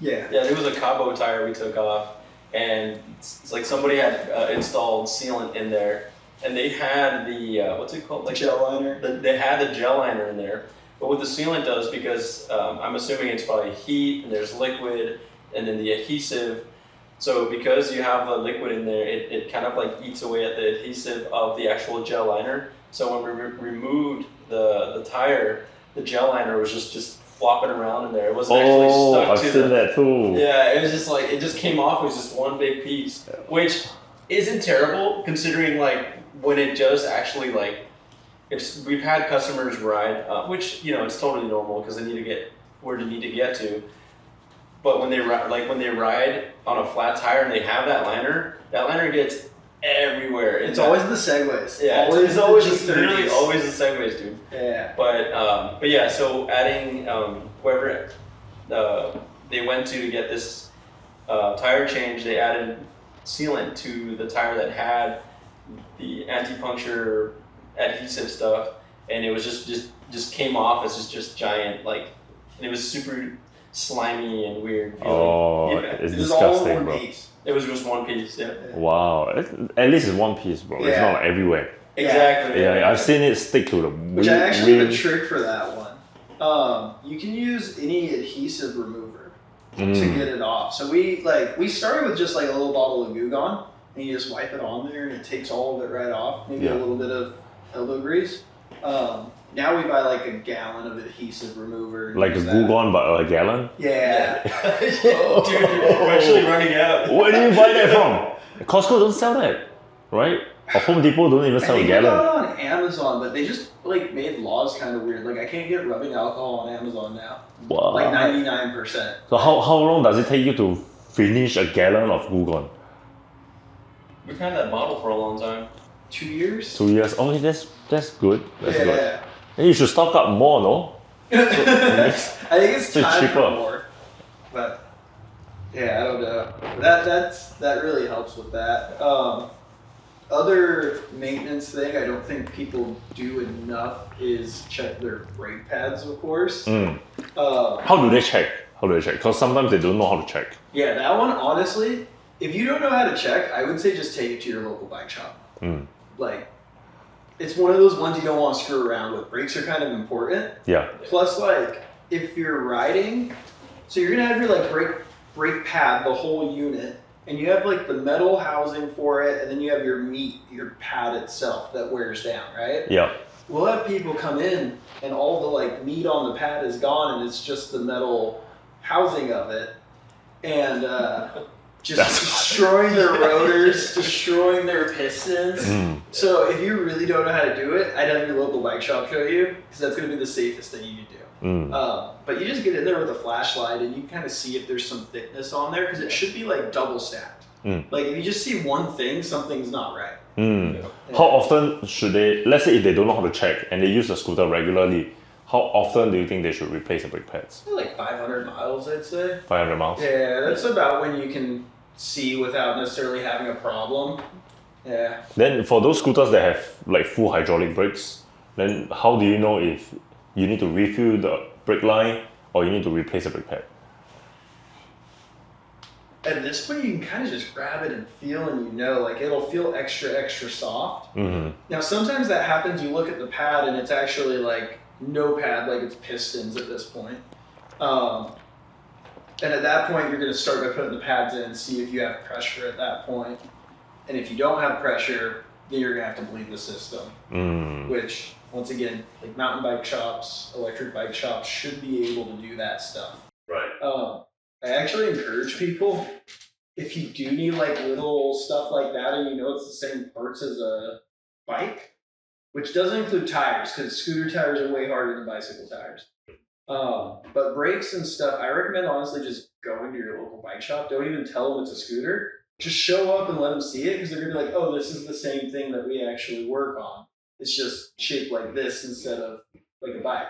yeah. Yeah, it was a Kaabo tire we took off, and it's like somebody had installed sealant in there, and they had the what's it called, like Gel liner. they had the gel liner in there. But what the sealant does, because I'm assuming it's probably heat and there's liquid, and then the adhesive. So because you have the liquid in there, it kind of like eats away at the adhesive of the actual gel liner. So when we removed the tire, the gel liner was just flopping around in there. It wasn't actually Oh, stuck I've to seen the. that too. Yeah, it was just like it just came off. It was just one big piece, which isn't terrible considering like when it does actually like. If we've had customers ride, which you know it's totally normal because they need to get where they need to get to. But when they ride on a flat tire and they have that liner gets everywhere. It's always the segways. yeah, Always it's always the just literally G30s. always the segways, dude. Yeah. But yeah, so adding whoever they went to get this tire change, they added sealant to the tire that had the anti-puncture adhesive stuff, and it was just came off as just giant like, and it was super slimy and weird feeling. Oh, Yeah. it's It was all in disgusting, one bro. piece. It was just one piece. Yeah, Wow. At least it's one piece, bro. It's Yeah. not like everywhere. exactly. Yeah, I've seen it stick to the Which I actually have a rim. trick for that one. You can use any adhesive remover to Mm. get it off. So we started with just like a little bottle of Goo Gone, and you just wipe it on there, and it takes all of it right off. Maybe Yeah. a little bit of elbow grease. Now we buy like a gallon of adhesive remover. and Like a use that. Goo Gone, but a gallon? Yeah. Dude, we're actually running out. Where do you buy that from? Costco don't sell that, right? Or Home Depot don't even I sell a think I got gallon. it on Amazon, but they just like made laws kind of weird. Like I can't get rubbing alcohol on Amazon now. Wow. Like 99%. So how long does it take you to finish a gallon of Goo Gone? We've had that bottle for a long time. 2 years. 2 years. Okay, that's good. That's good. Yeah. Then you should stock up more, no? I think it's So time cheaper. for more. But yeah, I don't know. That really helps with that. Other maintenance thing I don't think people do enough is check their brake pads, of course. Mm. Um, How do they check? Because sometimes they don't know how to check. yeah, that one honestly, if you don't know how to check, I would say just take it to your local bike shop. Mm. Like, it's one of those ones you don't want to screw around with. Brakes are kind of important. Yeah. Plus, like, if you're riding, so you're gonna have your like brake pad, the whole unit, and you have like the metal housing for it, and then you have your pad itself that wears down, right? Yeah. We'll have people come in, and all the like meat on the pad is gone, and it's just the metal housing of it, and just destroying their rotors, destroying their pistons. So if you really don't know how to do it, I'd have your local bike shop show you, because that's going to be the safest thing you can do. But you just get in there with a flashlight and you kind of see if there's some thickness on there, because it should be like double stacked. Like if you just see one thing, something's not right. How often should they, let's say if they don't know how to check and they use the scooter regularly, how often do you think they should replace the brake pads? Like 500 miles, I'd say. 500 miles? Yeah, that's about when you can see without necessarily having a problem. Yeah. Then for those scooters that have like full hydraulic brakes, then how do you know if you need to refill the brake line or you need to replace the brake pad? At this point, you can kind of just grab it and feel, and you know, like it'll feel extra soft. Now, sometimes that happens. You look at the pad, and it's actually like no pad, like it's pistons at this point. And at that point, you're going to start by putting the pads in and see if you have pressure at that point. And if you don't have pressure, then you're going to have to bleed the system. Which, once again, like mountain bike shops, electric bike shops should be able to do that stuff. Right. I actually encourage people, if you do need like little stuff like that and you know it's the same parts as a bike, which doesn't include tires, because scooter tires are way harder than bicycle tires. But brakes and stuff, I recommend honestly just going to your local bike shop. Don't even tell them it's a scooter. Just show up and let them see it, because they're going to be like, oh, this is the same thing that we actually work on. It's just shaped like this instead of like a bike.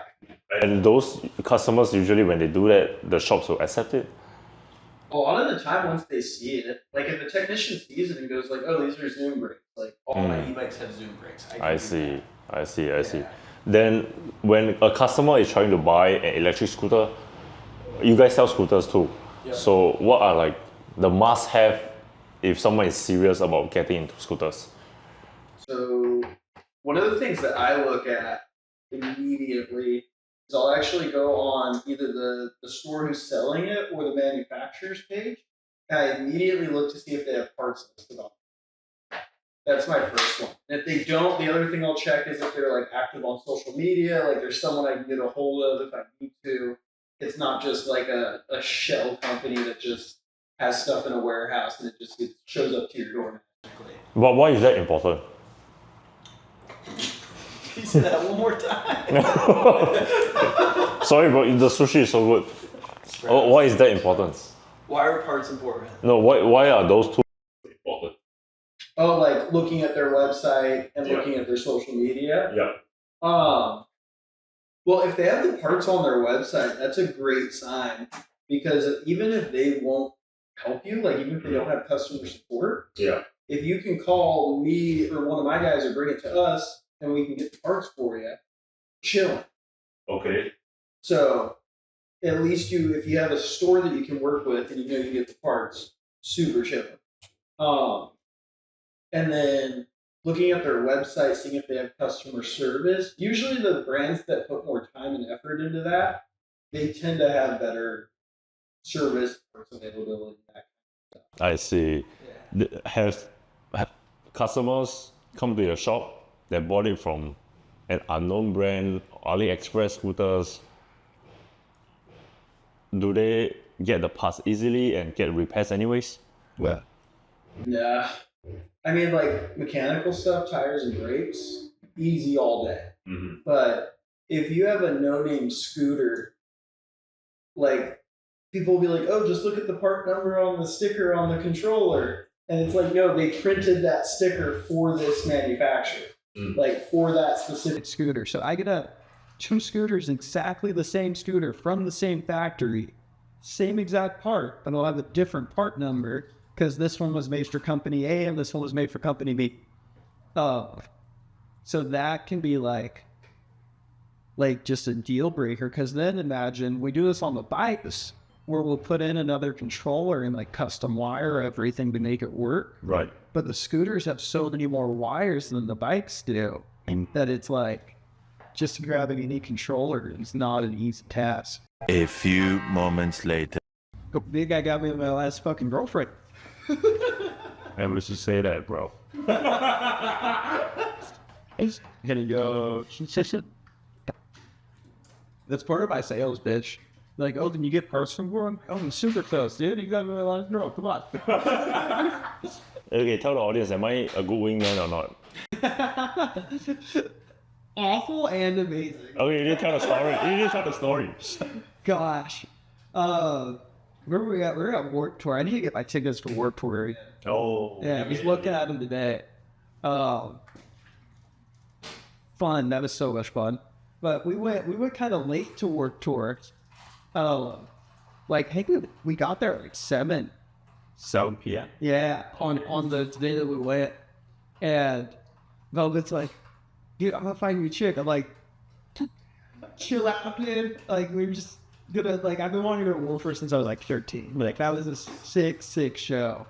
And those customers, usually when they do that, the shops will accept it? A lot of the time, once they see it, like if a technician sees it and goes like, oh, these are Zoom brakes. Like all my e-bikes have Zoom brakes. I see. Then when a customer is trying to buy an electric scooter, you guys sell scooters too. Yep. So what are like the must-have if someone is serious about getting into scooters? So one of the things that I look at immediately is I'll actually go on either the store who's selling it or the manufacturer's page, and I immediately look to see if they have parts listed on it. That's my first one. And if they don't, the other thing I'll check is if they're like active on social media, like there's someone I can get a hold of if I need to. It's not just like a shell company that just has stuff in a warehouse and it shows up to your door magically. But why is that important? Can you say that one more time? Sorry, bro, the sushi is so good. Oh, why is that important? Why are parts important? No, why are those two important? Oh, like looking at their website and looking at their social media? Yeah. Well, if they have the parts on their website, that's a great sign, because even if they won't help you, like even if they don't have customer support, if you can call me or one of my guys or bring it to us and we can get the parts for you, chilling. Okay. So at least if you have a store that you can work with and you know you get the parts, super chilling. And then looking at their website, seeing if they have customer service. Usually the brands that put more time and effort into that, they tend to have better service, parts availability, that kind of stuff. I see. Yeah. Have customers come to your shop that bought it from an unknown brand, AliExpress scooters? Do they get the parts easily and get repairs anyways? Well, Nah. I mean, like mechanical stuff, tires and brakes, easy all day. But if you have a no-name scooter, like people will be like, oh, just look at the part number on the sticker on the controller. And it's like, no, they printed that sticker for this manufacturer, like for that specific scooter. So I get two scooters, exactly the same scooter from the same factory, same exact part, but I'll have a different part number because this one was made for company A and this one was made for company B. So that can be like just a deal breaker, because then imagine we do this on the bikes where we'll put in another controller and like custom wire everything to make it work. Right. But the scooters have so many more wires than the bikes do. that it's like just grabbing any controller is not an easy task. A few moments later. The big guy got me my last fucking girlfriend. And we should say that, bro. Gonna go. That's part of my sales, bitch. Like, oh, then you get parts from Voro? Oh, I'm super close, dude. You got me my last girl. Come on. Okay, tell the audience, am I a good wingman or not? Awful and amazing. Okay, you didn't tell the story. You didn't tell the story. Gosh. Where were we at? We were at Warped Tour. I need to get my tickets for Warped Tour. Oh. Yeah, I was looking at them today. Fun. That was so much fun. But we went kind of late to Warped Tour. Like, hey, we got there at like 7 p.m. Yeah, on the day that we went. And Melvin's like, dude, I'm gonna find you a chick. I'm like, chill out, man. Like, we're just gonna, like, I've been wanting to go to Wolfer since I was like 13. Like, that was a sick show.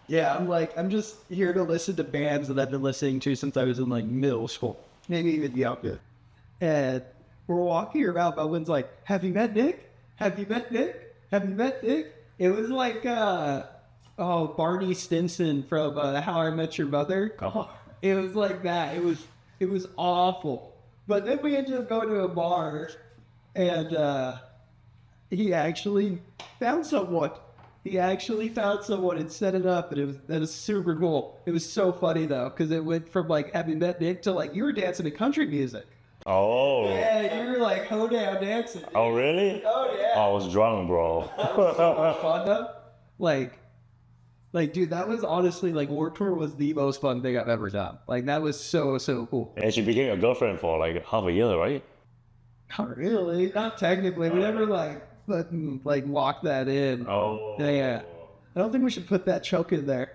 Yeah, I'm just here to listen to bands that I've been listening to since I was in like middle school, maybe even younger. And we're walking around. Melvin's like, "Have you met Nick? Have you met Nick? Have you met Nick?" It was like, Barney Stinson from How I Met Your Mother. Oh. It was like that. It was awful. But then we ended up going to a bar, and he actually found someone. He actually found someone and set it up, and that was super cool. It was so funny though, because it went from like having met Nick to like you were dancing to country music. Oh. Yeah, you were like hoedown dancing. Dude. Oh, really? Oh yeah. I was drunk, bro. That was so much fun though. Like, dude, that was honestly like Warped Tour was the most fun thing I've ever done. Like, that was so cool. And she became your girlfriend for like half a year, right? Not really, not technically. We never like lock that in. Oh. Yeah. I don't think we should put that choke in there.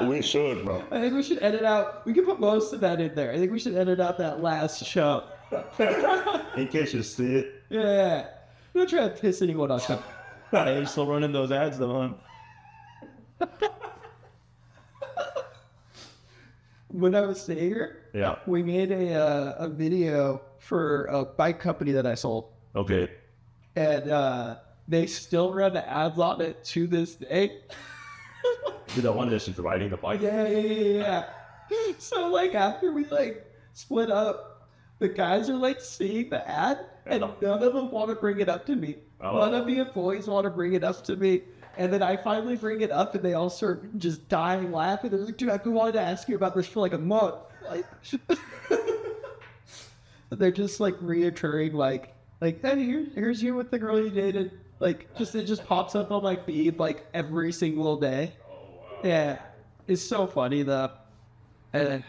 We should, bro. I think we should edit out. We can put most of that in there. I think we should edit out that last choke. In case you see it. Yeah. I'm not trying to piss anyone off. Hey, you're still running those ads though, huh? When I was here, Yeah. we made a video for a bike company that I sold. Okay. And they still run the ads on it to this day. You're the one that's just riding the bike? Yeah. So like after we like split up, the guys are like seeing the ad and none of them want to bring it up to me. Oh. None of the employees want to bring it up to me. And then I finally bring it up and they all start just dying laughing. They're like, dude, I've been wanting to ask you about this for like a month. Like, they're just like reoccurring like, hey, here's you with the girl you dated. Like, it just pops up on my feed like every single day. Yeah, it's so funny though. Good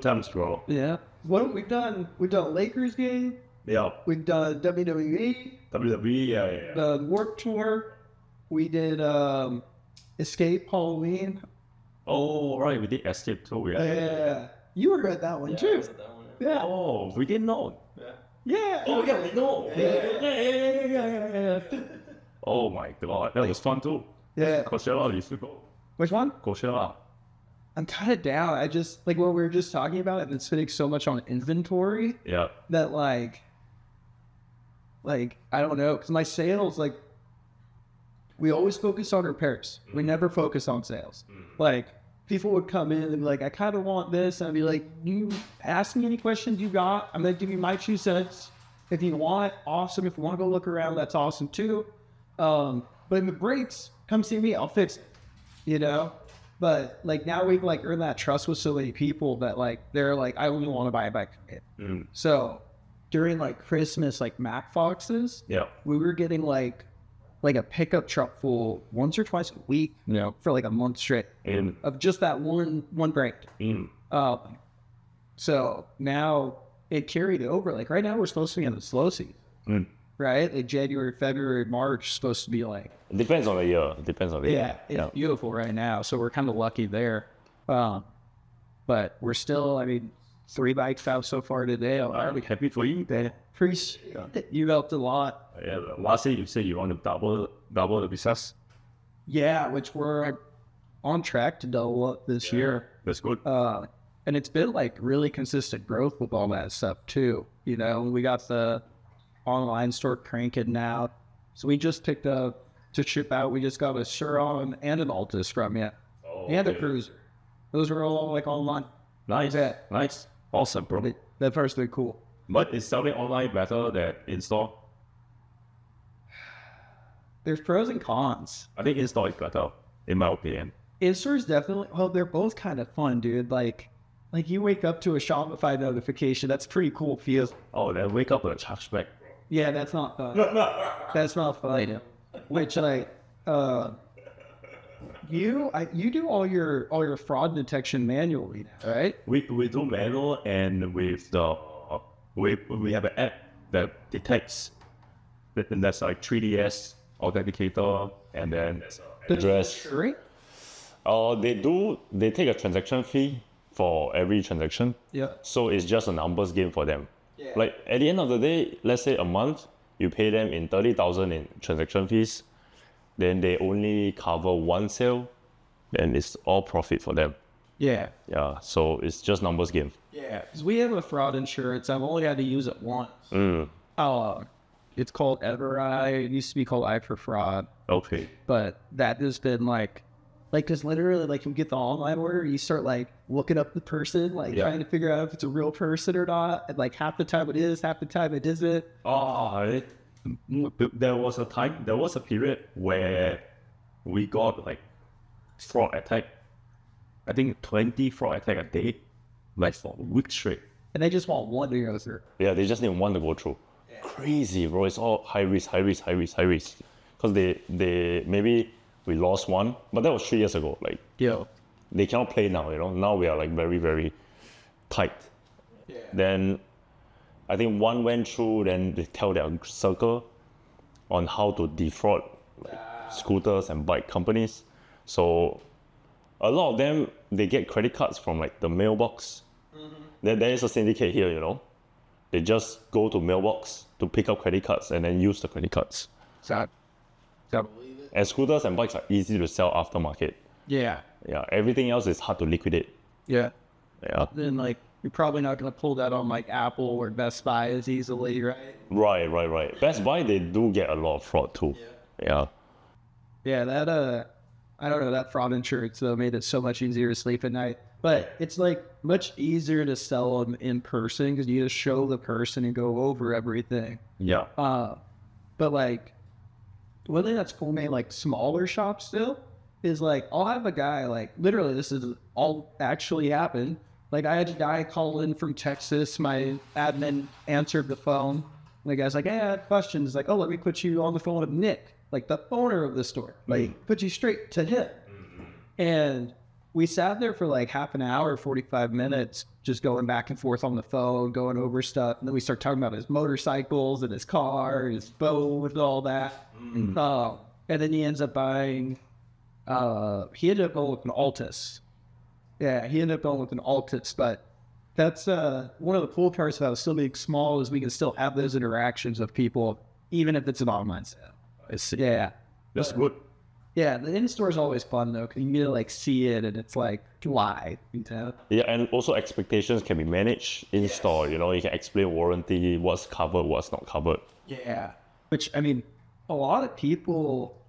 times, bro. Yeah. What we've done? We've done Lakers game. Yeah. We've done WWE. WWE, yeah. The Warped Tour. We did Escape Halloween. Oh, right, we did Escape too, yeah. Yeah. You were at that one I too. was at that one. Yeah. Oh, we didn't know. Yeah. Oh, yeah, we know. Yeah. Oh my god, that was fun too. Yeah. Coachella, you should go. Which one? Coachella. I'm kind of down. I just like what we were just talking about. I've been spending so much on inventory Yeah. that like I don't know, because my sales, like, we always focus on repairs. We never focus on sales. Like, people would come in and be like, I kind of want this. And I'd be like, you ask me any questions you got. I'm going to give you my 2 cents. If you want, awesome. If you want to go look around, that's awesome too. But if it breaks, come see me. I'll fix it, you know? But like now we've like earned that trust with so many people that like, they're like, I only want to buy a bike. So during like Christmas, like Mac Foxes, Yeah. we were getting like a pickup truck full once or twice a week, you know, for like a month straight of just that one brand. So now it carried over. Like right now we're supposed to be in the slow season, right? Like January, February, March is supposed to be like. It depends on the year. It depends on the year. It's beautiful right now. So we're kind of lucky there. But we're still, I mean, 3 bikes out so far today. I'm happy for you. You helped a lot. Yeah, last year you said you want to double the business. Yeah, which we're on track to double up this year. That's good. And it's been like really consistent growth with all that stuff too. You know, we got the online store cranking now. So we just picked up to ship out. We just got a Suron and an Altus from you, and a Cruiser. Those are all like online. Nice. Yeah. Nice. Awesome, bro. That first been cool. But is selling online better than in-store? There's pros and cons. I think in-store is better, in my opinion. In-stores definitely. Well, they're both kind of fun, dude. Like you wake up to a Shopify notification. That's pretty cool feel. Oh, then wake up with a chargeback. Yeah, that's not fun. That's not fun. Which like, you do all your fraud detection manually, right? We do manual, and with the we have an app that detects, and that's like 3DS authenticator, and then Address. Right? They take a transaction fee for every transaction. Yeah. So it's just a numbers game for them. Yeah. Like at the end of the day, let's say a month, you pay them in 30,000 in transaction fees, then they only cover one sale, then it's all profit for them. Yeah. Yeah, so it's just numbers game. Yeah. Because we have a fraud insurance. I've only had to use it once. It's called Evereye. It used to be called I for Fraud, okay. but that has been like, because literally, like, you get the online order, you start like looking up the person, like trying to figure out if it's a real person or not. And like half the time it is, half the time it isn't. There was a period where we got like fraud attack. I think 20 fraud attack a day, like for weeks straight. And they just want one to go through. Yeah, they just need one to go through. Crazy, bro. It's all high risk. Because they maybe we lost one, but that was 3 years ago. Like, they cannot play now, you know. Now we are like very, very tight. Yeah. Then I think one went through, then they tell their circle on how to defraud like, scooters and bike companies. So a lot of them, they get credit cards from like the mailbox. There is a syndicate here, you know. They just go to mailbox to pick up credit cards and then use the credit cards. And scooters and bikes are easy to sell aftermarket. Yeah. Yeah, everything else is hard to liquidate. Yeah. Yeah. Then like you're probably not going to pull that on like Apple or Best Buy as easily, right? Right. Best Buy, they do get a lot of fraud too. Yeah. Yeah, that I don't know, that fraud insurance though made it so much easier to sleep at night. But it's like much easier to sell them in person because you just show the person and go over everything. Yeah. But like one thing that's cool made like smaller shops still is like I'll have a guy like literally this is all actually happened. Like I had a guy call in from Texas. My admin answered the phone. And the guy's like, hey, I had questions. Like, oh, let me put you on the phone with Nick, like the owner of the store. Like put you straight to him. And we sat there for like half an hour, 45 minutes, just going back and forth on the phone, going over stuff. And then we start talking about his motorcycles and his car, and his boat and all that. And then he ends up buying, he ended up going with an Altus. Yeah, he ended up going with an Altus. But that's one of the cool parts about still being small is we can still have those interactions with people, even if it's an online sale. Yeah. That's good. Yeah, the in-store is always fun though, because you get to like see it and it's like live, you know? Yeah, and also expectations can be managed in store. You know, you can explain warranty, what's covered, what's not covered. Yeah. Which, I mean, a lot of people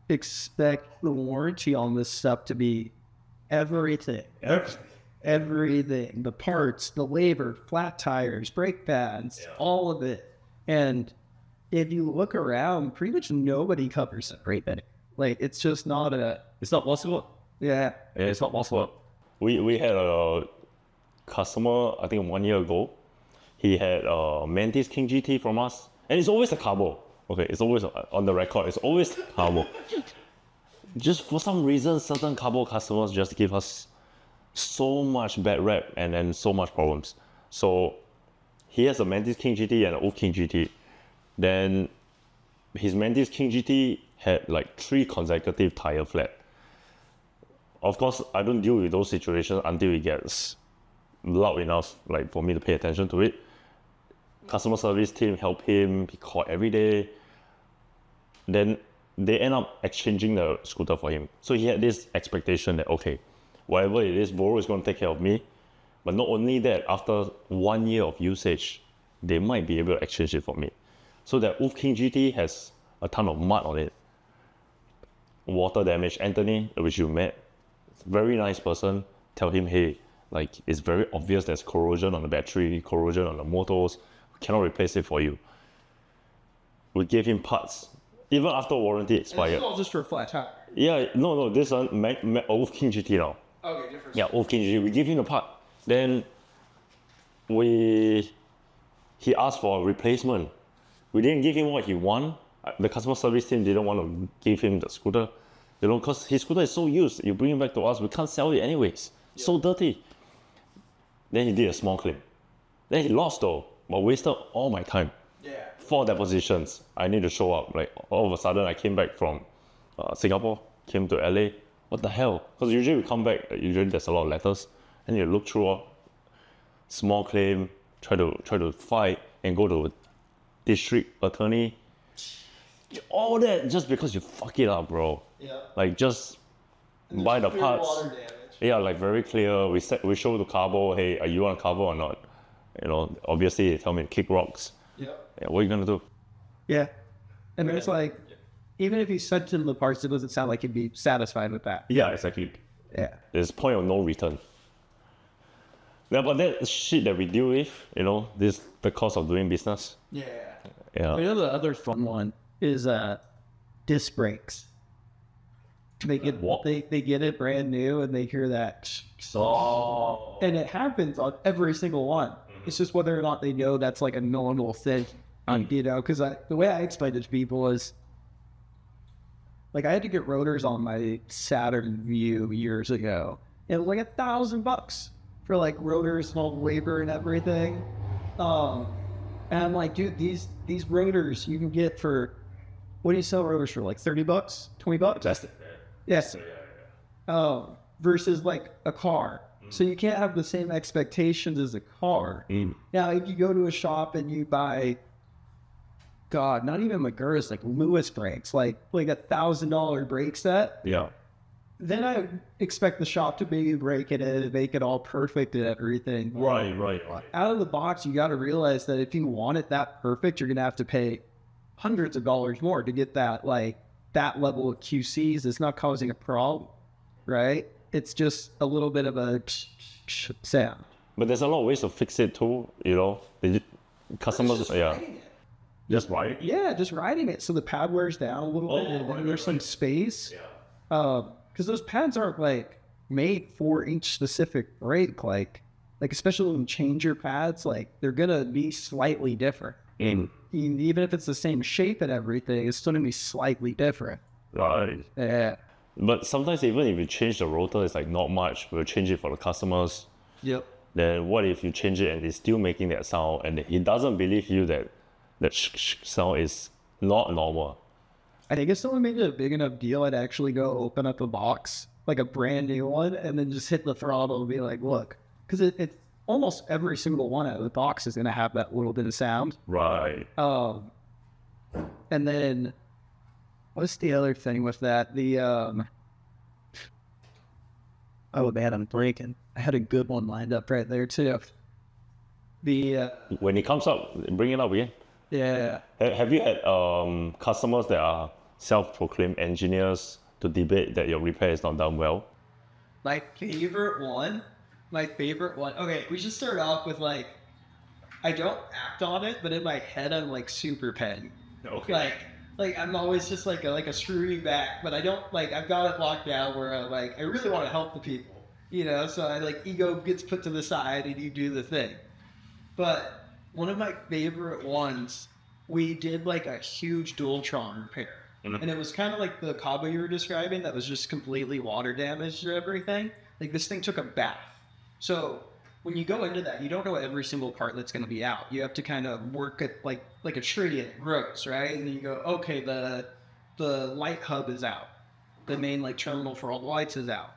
expect the warranty on this stuff to be everything. Everything. The parts, the labor, flat tires, brake pads, all of it. And if you look around, pretty much nobody covers everything. Like, it's just not It's not possible. yeah. It's not possible. We had a customer, I think 1 year ago. He had a Mantis King GT from us. And it's always a kaabo. Okay, it's always on the record. It's always kaabo. Just for some reason, certain kaabo customers just give us so much bad rep and then so much problems. So he has a Mantis King GT and an old King GT. Then his Mantis King GT had like 3 consecutive tire flat. Of course, I don't deal with those situations until it gets loud enough, like for me to pay attention to it. Customer service team help him. He called every day. Then they end up exchanging the scooter for him. So he had this expectation that, okay, whatever it is, Voro is going to take care of me. But not only that, after 1 year of usage, they might be able to exchange it for me. So that Wolf King GT has a ton of mud on it. Water damage. Anthony, which you met, very nice person. Tell him, hey, like, it's very obvious there's corrosion on the battery, corrosion on the motors. We cannot replace it for you. We gave him parts, even after warranty expired. It's all just for a flat tire. Yeah, no, this one, Wolf King GT now. Okay, different. Yeah, Wolf King GT. We give him the part. Then he asked for a replacement. We didn't give him what he wanted. The customer service team didn't want to give him the scooter, because his scooter is so used. You bring it back to us, we can't sell it anyways. So dirty. Then he did a small claim. Then he lost though, but wasted all my time. Yeah. 4 depositions. I need to show up. Like all of a sudden, I came back from Singapore, came to LA. What the hell? Because usually we come back. Usually there's a lot of letters, and you look through small claim, try to fight, and go to district attorney. All that just because you fuck it up, bro. Yeah. Like just buy the Clear parts. water damage. Yeah, like very clear. We show the kaabo, hey, are you on kaabo or not? Obviously they tell me to kick rocks. Yep. Yeah, what are you gonna do? Yeah. And it's like, even if he sent him the parts, it doesn't sound like he'd be satisfied with that. Yeah, exactly. Yeah. There's point of no return. Yeah, but that shit that we deal with, this the cost of doing business. Yeah. Yeah. The other fun one is disc brakes. They get they get it brand new and they hear that. Oh. And it happens on every single one. It's just whether or not they know that's like a normal thing. Because the way I explained it to people is, like, I had to get rotors on my Saturn Vue years ago. It was like $1,000 for like rotors and all the labor and everything. And I'm like, dude, these rotors you can get for, what do you sell rotors for? Like $30, $20? That's it. Yes. Versus like a car. So you can't have the same expectations as a car. Now, if you go to a shop and you buy, God, not even Magura's, like Lewis brakes, like $1,000 brake set. Yeah. Then I expect the shop to maybe break it in and make it all perfect and everything. Right. Out of the box, you got to realize that if you want it that perfect, you're going to have to pay hundreds of dollars more to get that, like, that level of QCs. It's not causing a problem, right? It's just a little bit of a sound. But there's a lot of ways to fix it too, customers, yeah. Just ride? Yeah, just riding it so the pad wears down a little bit and there's some space. Because those pads aren't like made for each specific brake. Like especially when you change your pads, like they're gonna be slightly different. Even if it's the same shape and everything, it's gonna be slightly different. Right. Yeah. But sometimes even if you change the rotor, it's like not much. We'll change it for the customers. Yep. Then what if you change it and it's still making that sound and he doesn't believe you that sound is not normal? I think if someone made it a big enough deal, I'd actually go open up a box, like a brand new one, and then just hit the throttle and be like, look. Because it's almost every single one out of the box is going to have that little bit of sound. Right. And then, what's the other thing with that? Oh man, I'm breaking. I had a good one lined up right there too. When it comes up, bring it up again. Yeah. Have you had customers that are self-proclaimed engineers to debate that your repair is not done well? My favorite one. Okay, we should start off with like, I don't act on it, but in my head I'm like super petty. Okay. Like I'm always just like a screwing back, but I don't like, I've got it locked down where I really want to help the people, so I like ego gets put to the side and you do the thing. But one of my favorite ones, we did like a huge Dualtron repair. And it was kind of like the kaabo you were describing that was just completely water damaged or everything. Like this thing took a bath. So when you go into that, you don't know every single part that's going to be out. You have to kind of work at like a tree and it grows, right? And then you go, okay, the light hub is out. The main like terminal for all the lights is out.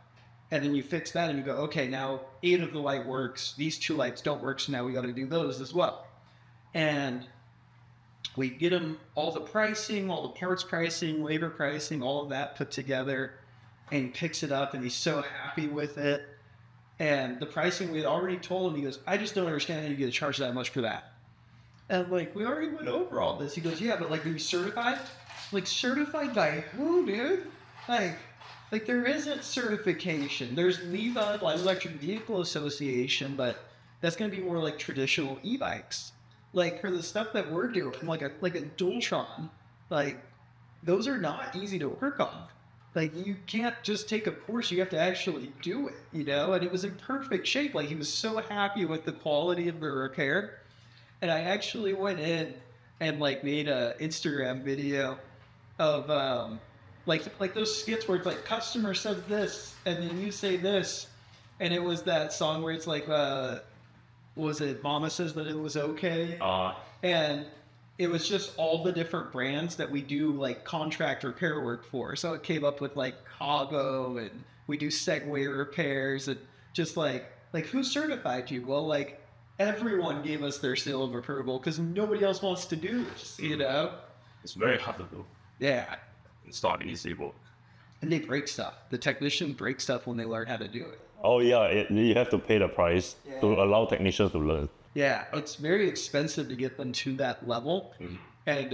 And then you fix that and you go, okay, now 8 of the light works. These 2 lights don't work, so now we got to do those as well. And We get him all the pricing, all the parts pricing, labor pricing, all of that put together, and he picks it up and he's so happy with it. And the pricing we had already told him, he goes, I just don't understand how you get to charge that much for that. And like, we already went over all this. He goes, yeah, but like, are you certified? Like, certified by who, dude? Like there isn't certification. There's LEVA, like Electric Vehicle Association, but that's going to be more like traditional e-bikes. Like for the stuff that we're doing, like a Dualtron, like those are not easy to work on. Like you can't just take a course; you have to actually do it, you know. And it was in perfect shape. Like he was so happy with the quality of the repair. And I actually went in and like made a Instagram video of like those skits where it's like customer says this and then you say this, and it was that song where it's like was it Mama Says That It Was Okay? And it was just all the different brands that we do like contract repair work for. So it came up with like kaabo, and we do Segway repairs, and just like who certified you? Well, like everyone gave us their seal of approval because nobody else wants to do this, you know? It's very hard to do. Yeah. It's not easy, but And they break stuff. The technician breaks stuff when they learn how to do it. Oh yeah, you have to pay the price to allow technicians to learn. Yeah, it's very expensive to get them to that level. And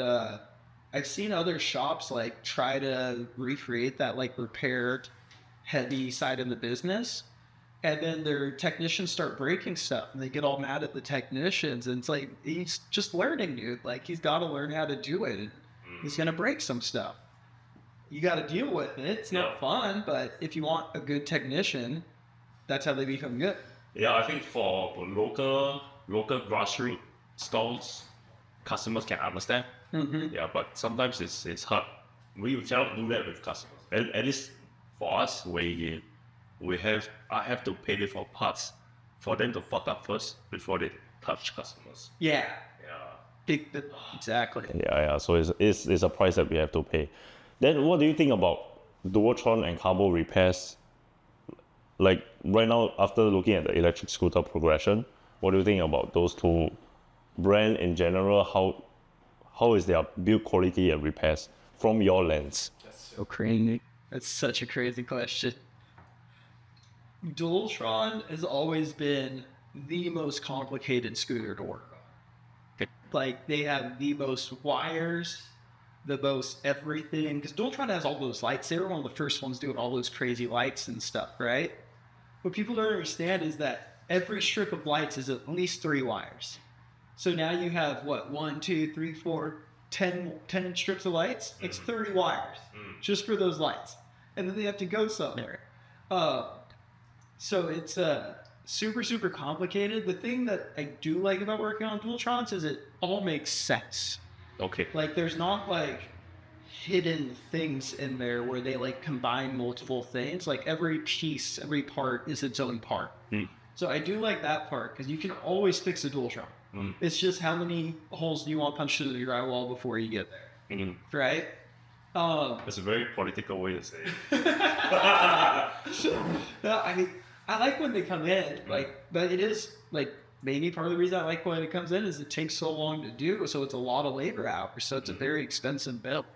I've seen other shops like try to recreate that like repaired heavy side of the business. And then their technicians start breaking stuff and they get all mad at the technicians. And it's like, he's just learning, dude. Like he's got to learn how to do it. And he's going to break some stuff. You got to deal with it. It's not fun, but if you want a good technician, that's how they become good. yeah, I think for local grocery stores, customers can understand. Yeah, but sometimes it's hard. We cannot do that with customers. At least for us, I have to pay for parts for them to fuck up first before they touch customers. Yeah. Yeah. Exactly. Yeah. So it's a price that we have to pay. Then what do you think about Dualtron and kaabo repairs? Like right now, after looking at the electric scooter progression, what do you think about those two brands in general? How is their build quality and repairs from your lens? So crazy. That's such a crazy question. Dualtron has always been the most complicated scooter to work on. Like they have the most wires, the most everything. Because Dualtron has all those lights. They were one of the first ones doing all those crazy lights and stuff, right? What people don't understand is that every strip of lights is at least 3 wires. So now you have what, 1, 2, 3, 4, 10 strips of lights? It's 30 wires just for those lights. And then they have to go somewhere. So it's super, super complicated. The thing that I do like about working on Dualtrons is it all makes sense. Okay. Like there's not like hidden things in there where they like combine multiple things. Like every piece, every part is its own part. So I do like that part because you can always fix a Dualtron. It's just how many holes do you want punched into the drywall before you get there, right? That's a very political way to say it. No, I mean, I like when they come in, like, but it is like maybe part of the reason I like when it comes in is it takes so long to do, so it's a lot of labor hours, so it's a very expensive bill,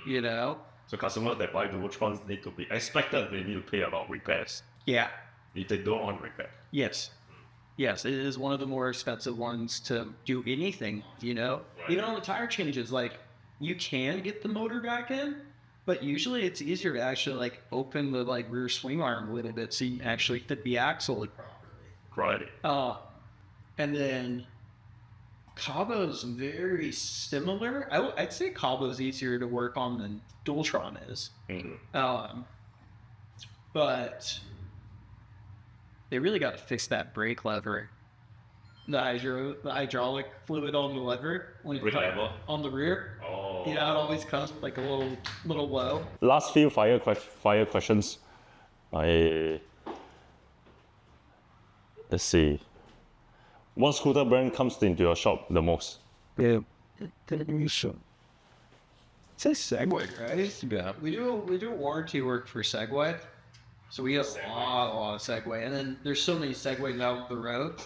you know. So customers that buy Dualtrons need to be expected they need to pay a lot of repairs. Yeah. If they don't want repair. Yes, it is one of the more expensive ones to do anything, you know. Right. Even on the tire changes, like you can get the motor back in, but usually it's easier to actually like open the like rear swing arm a little bit so you can actually fit the axle properly. Right. And then kaabo is very similar. I'd say kaabo is easier to work on than Dualtron is. But they really got to fix that brake lever. The hydraulic fluid on the lever when you lever on the rear. Oh. You know, it always comes like a little low. Last few fire questions. Let's see. What scooter brand comes into your shop the most? Yeah. It's a Segway, right? Yeah. We do warranty work for Segway. So we have a lot of Segway, and then there's so many Segways out the road.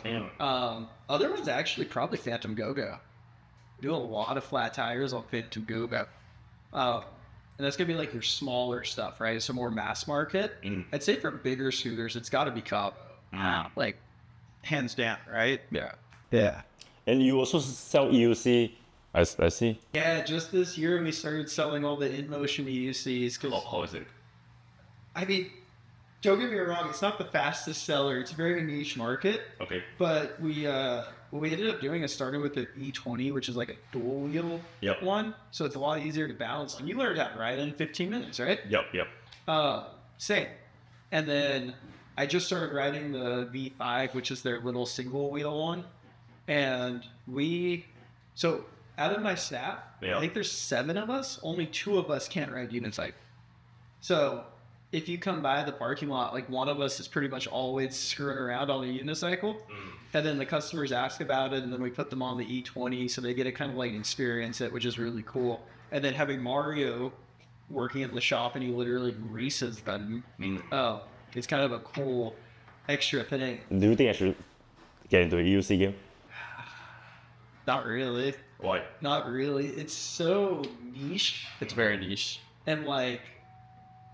Other ones actually probably Phantom Go-Go. do a lot of flat tires on Fit to Go. And that's gonna be like your smaller stuff, right? So more mass market. I'd say for bigger scooters, it's got to be kaabo, like hands down, right? Yeah. And you also sell EUC, I see. Yeah, just this year we started selling all the in-motion EUCs. How is it? I mean, don't get me wrong, it's not the fastest seller. It's a very niche market. Okay. But what we ended up doing is starting with the E20, which is like a dual wheel one. So it's a lot easier to balance. And you learned how to ride in 15 minutes, right? Yep. Same. And then I just started riding the V5, which is their little single wheel one. And so out of my staff, I think there's 7 of us, only 2 of us can't ride unicycle. So if you come by the parking lot, like one of us is pretty much always screwing around on a unicycle. And then the customers ask about it, and then we put them on the E20 so they get to kind of like experience it, which is really cool. And then having Mario working at the shop and he literally races them. It's kind of a cool extra thing. Do you think I should get into a EUC game? Not really. Why? Not really. It's so niche. It's very niche. And like,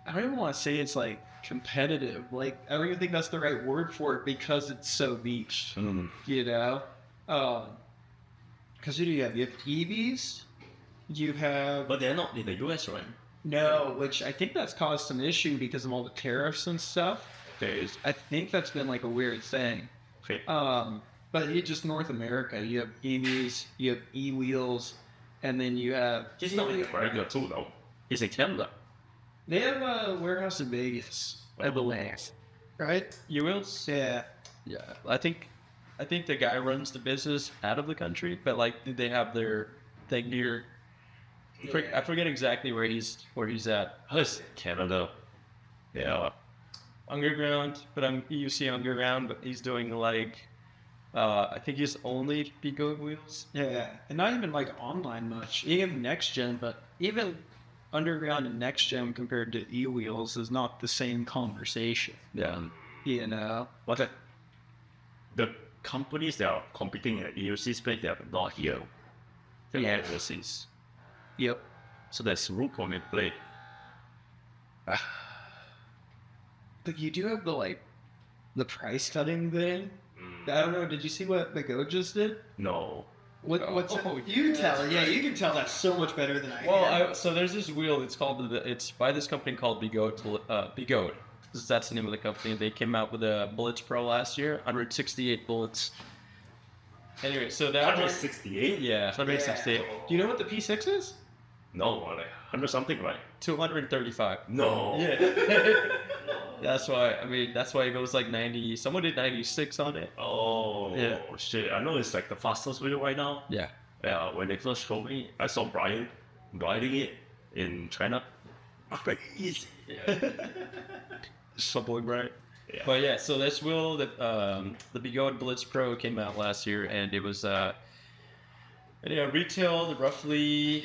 I don't even want to say it's like competitive. Like, I don't even think that's the right word for it because it's so niche. You know? Because you have EVs, you have... But they're not in the US, right? No, which I think that's caused some issue because of all the tariffs and stuff. I think that's been like a weird thing. Okay. But just North America, you have EVs, you have e-wheels, and then you have... He's not in America too, though. He's in Canada. They have a warehouse in Vegas, I believe. Right? You will? Yeah. Yeah. I think the guy runs the business out of the country, but like they have their thing here. I forget exactly where he's at. It's Canada. Yeah. Underground, but you see underground, but he's doing like I think he's only Bigo wheels. Yeah, and not even like online much. Even next gen, but even underground and next gen compared to e-wheels is not the same conversation. Yeah. You know. But the companies that are competing in the EUC space, they are not here. They're overseas. Yep. So there's room for me to play. But you do have the price cutting thing. I don't know. Did you see what Bigo just did? No. What's you tell? Yeah, you can tell that so much better than I can. Well, so there's this wheel. It's by this company called Bigo. That's the name of the company. They came out with a Bullets Pro last year, 168 bullets. Anyway, so that 168? Yeah, 168. Do you know what the P6 is? No, like 100 something, right? 235. No. Yeah. That's why it goes like 90. Someone did 96 on it. Oh, yeah. Shit. I know it's like the fastest wheel right now. Yeah. When they first showed me, I saw Brian riding it in China. Crazy. Subway, right? Yeah. But yeah, so this wheel, the Bigo Blitz Pro came out last year, and it was retailed roughly,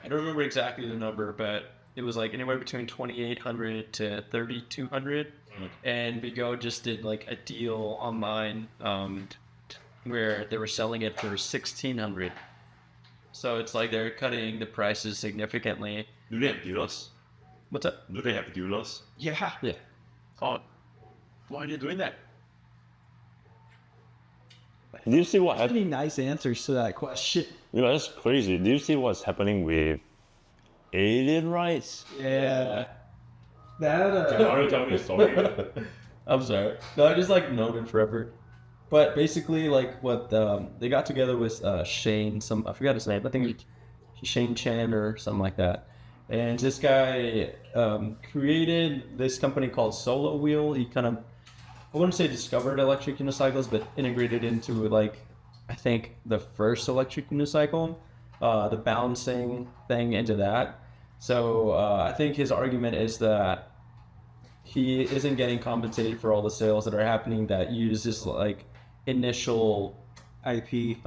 I don't remember exactly the number, but it was like anywhere between 2,800 to 3,200, and Bigo just did like a deal online where they were selling it for 1,600. So it's like they're cutting the prices significantly. Do they have dealers? What's up? Do they have dealers? Yeah. Yeah. Oh, why are they doing that? Do you see what Any nice answers to that question? You know, that's crazy. Do you see what's happening with alien rights? Yeah. That Why don't you tell me a story? I'm sorry. No, I just like known him forever. But basically, like what they got together with Shane, I forgot his name. I think Shane Chan or something like that. And this guy created this company called Solo Wheel. He kind of, I wouldn't say discovered electric unicycles, but integrated into like, I think the first electric unicycle, the balancing thing into that. So I think his argument is that he isn't getting compensated for all the sales that are happening that use his like initial IP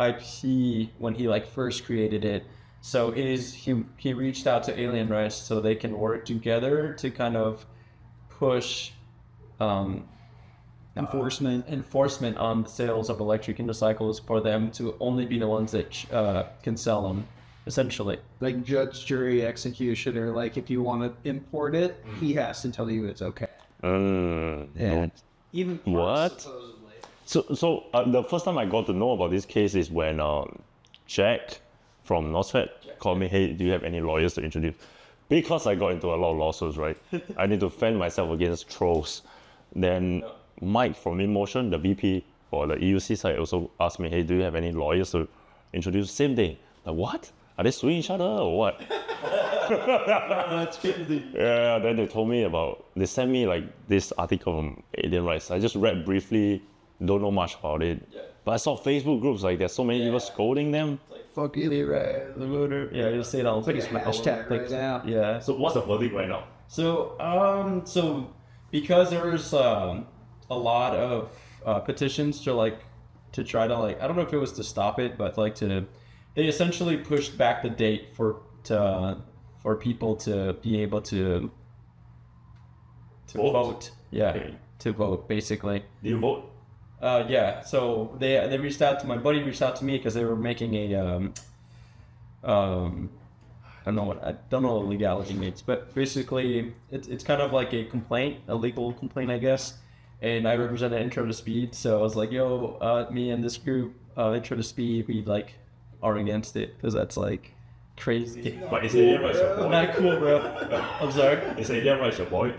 when he like first created it. So he reached out to Alien Rights so they can work together to kind of push enforcement on the sales of electric unicycles for them to only be the ones that can sell them, essentially. like judge, jury, executioner. Like if you want to import it, he has to tell you it's okay. No. Even What? supposedly. So the first time I got to know about this case is when Jack from NOSFED called me, hey, do you have any lawyers to introduce? Because I got into a lot of lawsuits, right? I need to fend myself against trolls. Then Mike from InMotion, the VP for the EUC side, also asked me, hey, do you have any lawyers to introduce? Same day. Like, what? Are they suing each other or what? That's crazy. Yeah, then they told me they sent me like this article from Alien Rights. I just read briefly, don't know much about it. Yeah. But I saw Facebook groups, like there's so many people scolding them. Fuck you, right? The voter, yeah, you'll see it on Facebook. Hashtag right now. Yeah. So what's the verdict right now? So because there was a lot of petitions to try to I don't know if it was to stop it, but they essentially pushed back the date for people to be able to vote. Yeah, Okay. to vote basically. Do you vote? Yeah. So they reached out to my buddy, reached out to me because they were making a I don't know what legality means, but basically it's kind of like a legal complaint, I guess. And I represent Intro to Speed, so I was like, yo, me and this group, Intro to Speed, we are against it because that's crazy. But is Alien Rights your boy? Not cool, bro. I'm sorry. Is Alien Rights your boy?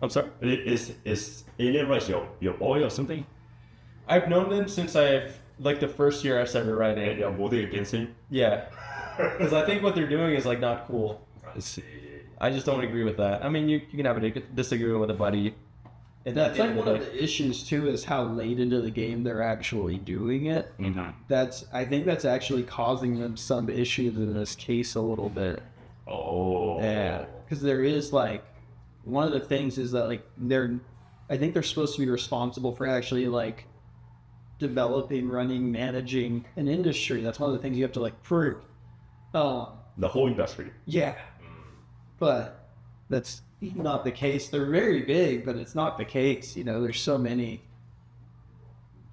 I'm sorry. Is Alien Rights your boy or something? I've known them since the first year I started riding. And you're voting against him? Yeah, because I think what they're doing is not cool. I see. I just don't agree with that. I mean, you can have a disagreement with a buddy. And That's like one of the issues too, is how late into the game they're actually doing it. I think that's actually causing them some issues in this case a little bit. Oh. Yeah, because there is one of the things is that I think they're supposed to be responsible for actually developing, running, managing an industry. That's one of the things you have to prove. The whole industry. Yeah, but that's not the case. They're very big, but it's not the case. There's so many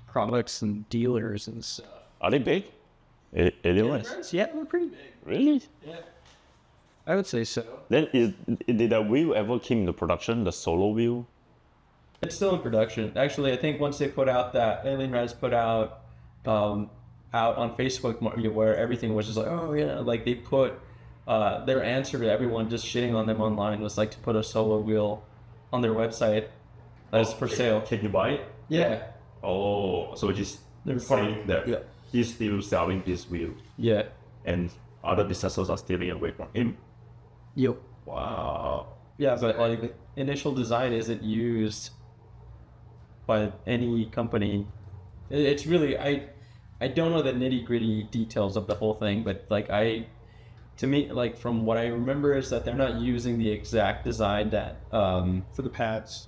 products and dealers and stuff. Are they big? Alien Rights? Yeah, they're pretty big. Really? Yeah, I would say so. Then did the wheel ever came into production, the solo wheel? It's still in production. Actually, I think once they put out that Alien Res put out on Facebook where everything was just they put their answer to everyone just shitting on them online was to put a solo wheel on their website as for sale. Can you buy it? Yeah. Oh, so just They're saying that yeah. he's still selling this wheel Yeah. and other businesses are stealing away from him. Yep. Wow. Yeah, but initial design isn't used by any company. It's really I don't know the nitty gritty details of the whole thing, but to me, from what I remember is that they're not using the exact design that For the pads.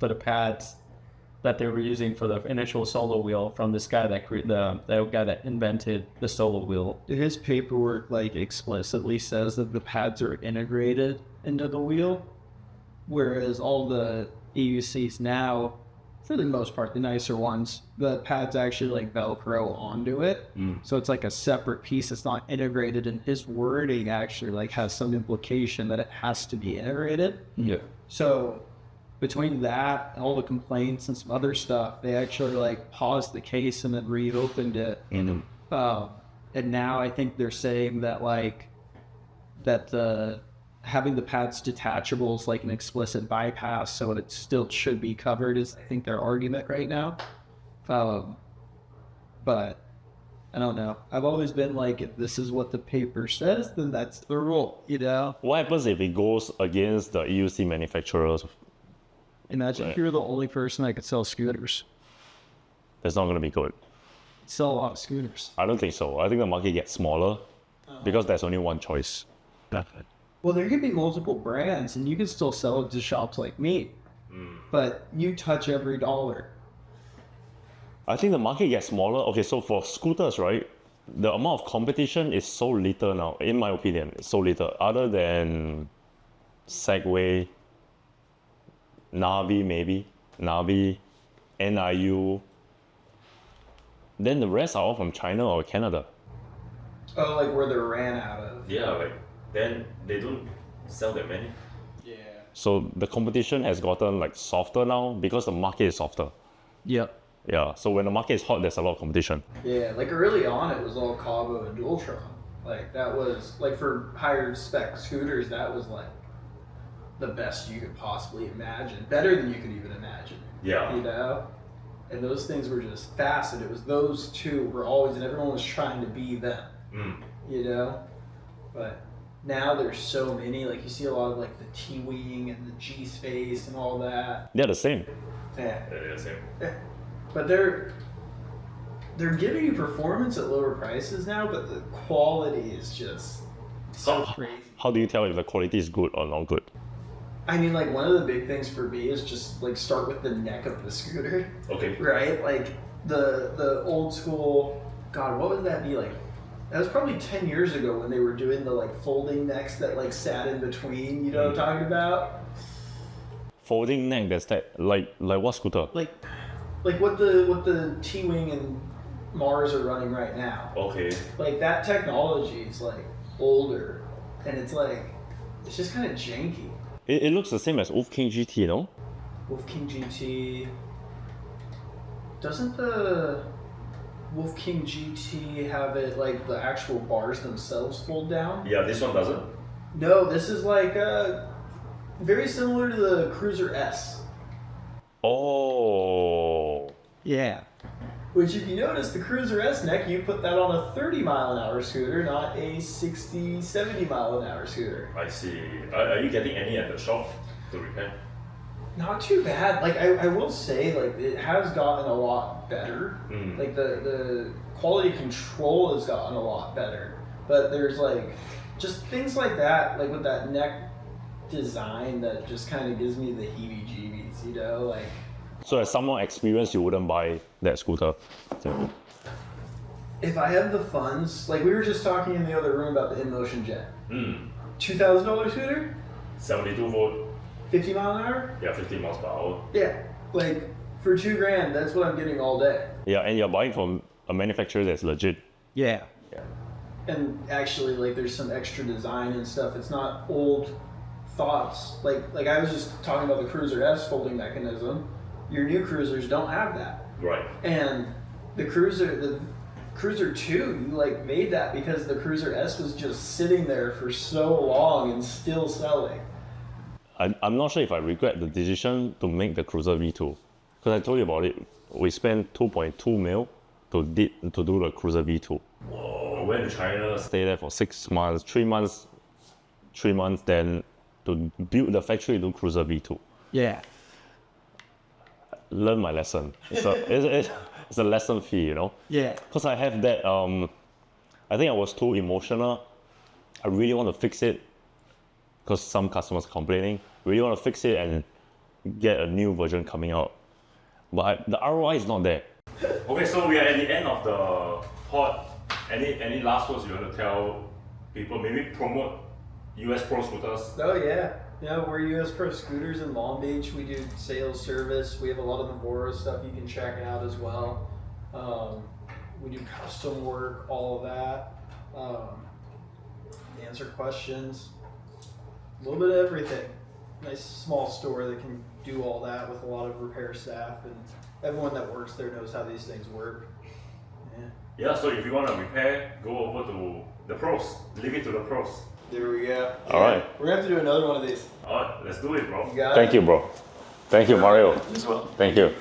that they were using for the initial solo wheel from this guy the guy that invented the solo wheel. His paperwork explicitly says that the pads are integrated into the wheel, whereas all the EUCs now, for the most part, the nicer ones, the pads actually Velcro onto it. So it's a separate piece. It's not integrated, and his wording actually has some implication that it has to be integrated. Yeah. So between that, all the complaints and some other stuff, they actually paused the case and then reopened it. And now I think they're saying that that having the pads detachable is an explicit bypass, so it still should be covered is I think their argument right now. But I don't know. I've always been if this is what the paper says, then that's the rule, What happens if it goes against the EUC manufacturers? Imagine if you're the only person that could sell scooters. That's not going to be good. Sell a lot of scooters. I don't think so. I think the market gets smaller because there's only one choice. Well, there could be multiple brands, and you can still sell it to shops like me. But you touch every dollar. I think the market gets smaller. Okay, so for scooters, right, the amount of competition is so little now, in my opinion. It's so little. Other than Segway, Navi maybe. Navi, NIU. Then the rest are all from China or Canada. Oh, like where they're ran out of. Yeah, like then they don't sell that many. Yeah. So the competition has gotten like softer now because the market is softer. Yep. Yeah, so when the market is hot, there's a lot of competition. Yeah, like early on, it was all kaabo and Dualtron. Like that was like for higher spec scooters, that was like the best you could possibly imagine, better than you could even imagine. Yeah. You know, and those things were just fast, and it was those two were always, and everyone was trying to be them. You know, but now there's so many. Like you see a lot of like the T-wing and the G-space and all that. They're the same. Yeah. Yeah, same. Yeah. But they're giving you performance at lower prices now, but the quality is just so crazy. How do you tell if the quality is good or not good? I mean, like one of the big things for me is just like start with the neck of the scooter, Okay. right? Like the old school. God, what would that be like? That was probably 10 years ago when they were doing the like folding necks that like sat in between. You know what I'm talking about? Folding neck, that's that. Like what scooter? Like what the T-wing and Mars are running right now. Okay. Like that technology is like older, and it's just kind of janky. It looks the same as Wolf King GT, you know? Wolf King GT. Doesn't the Wolf King GT have it like the actual bars themselves fold down? Yeah, this one doesn't. No, this is like very similar to the Cruiser S. Oh. Yeah. Which, if you notice, the Cruiser S neck, you put that on a 30-mile-an-hour scooter, not a 60, 70-mile-an-hour scooter. I see. Are you getting any at the shop to repair? Not too bad. Like I will say, like it has gotten a lot better. Like the quality control has gotten a lot better. But there's like just things like that, like with that neck design that just kind of gives me the heebie-jeebies, you know, like. So as someone experienced, you wouldn't buy that scooter. So, If I have the funds, like we were just talking in the other room about the InMotion Jet. $2,000 scooter, 72 volt. 50 mile an hour. Yeah, 50 miles per hour. Yeah, like for $2,000, that's what I'm getting all day. yeah, and you're buying from a manufacturer that's legit. Yeah. And actually, like there's some extra design and stuff. It's not old thoughts. Like I was just talking about the Cruiser S folding mechanism. Your new Cruisers don't have that. Right. And the Cruiser 2, you like made that because the Cruiser S was just sitting there for so long and still selling. I'm not sure if I regret the decision to make the Cruiser V2. Because I told you about it. We spent 2.2 mil to do the Cruiser V2. Whoa, went to China. Stay there for 6 months, 3 months, then to build the factory to Cruiser V2. Yeah. Learn my lesson. It's a lesson fee, you know? Yeah. Because I have that, I think I was too emotional. I really want to fix it because some customers complaining. Really want to fix it and get a new version coming out. But the ROI is not there. Okay, so we are at the end of the pod. Any last words you want to tell people? Maybe promote US Pro Scooters. Oh yeah. Yeah, we're US Pro Scooters in Long Beach. We do sales service. We have a lot of the Voro stuff you can check out as well. We do custom work, all of that. Answer questions. A little bit of everything. Nice small store that can do all that with a lot of repair staff, and everyone that works there knows how these things work. Yeah. Yeah, so if you want to repair, go over to the pros. Leave it to the pros. There we go. All right. We're gonna have to do another one of these. Alright, let's do it, bro. You got it? Thank you, bro. Thank you, Mario. As well. Thank you.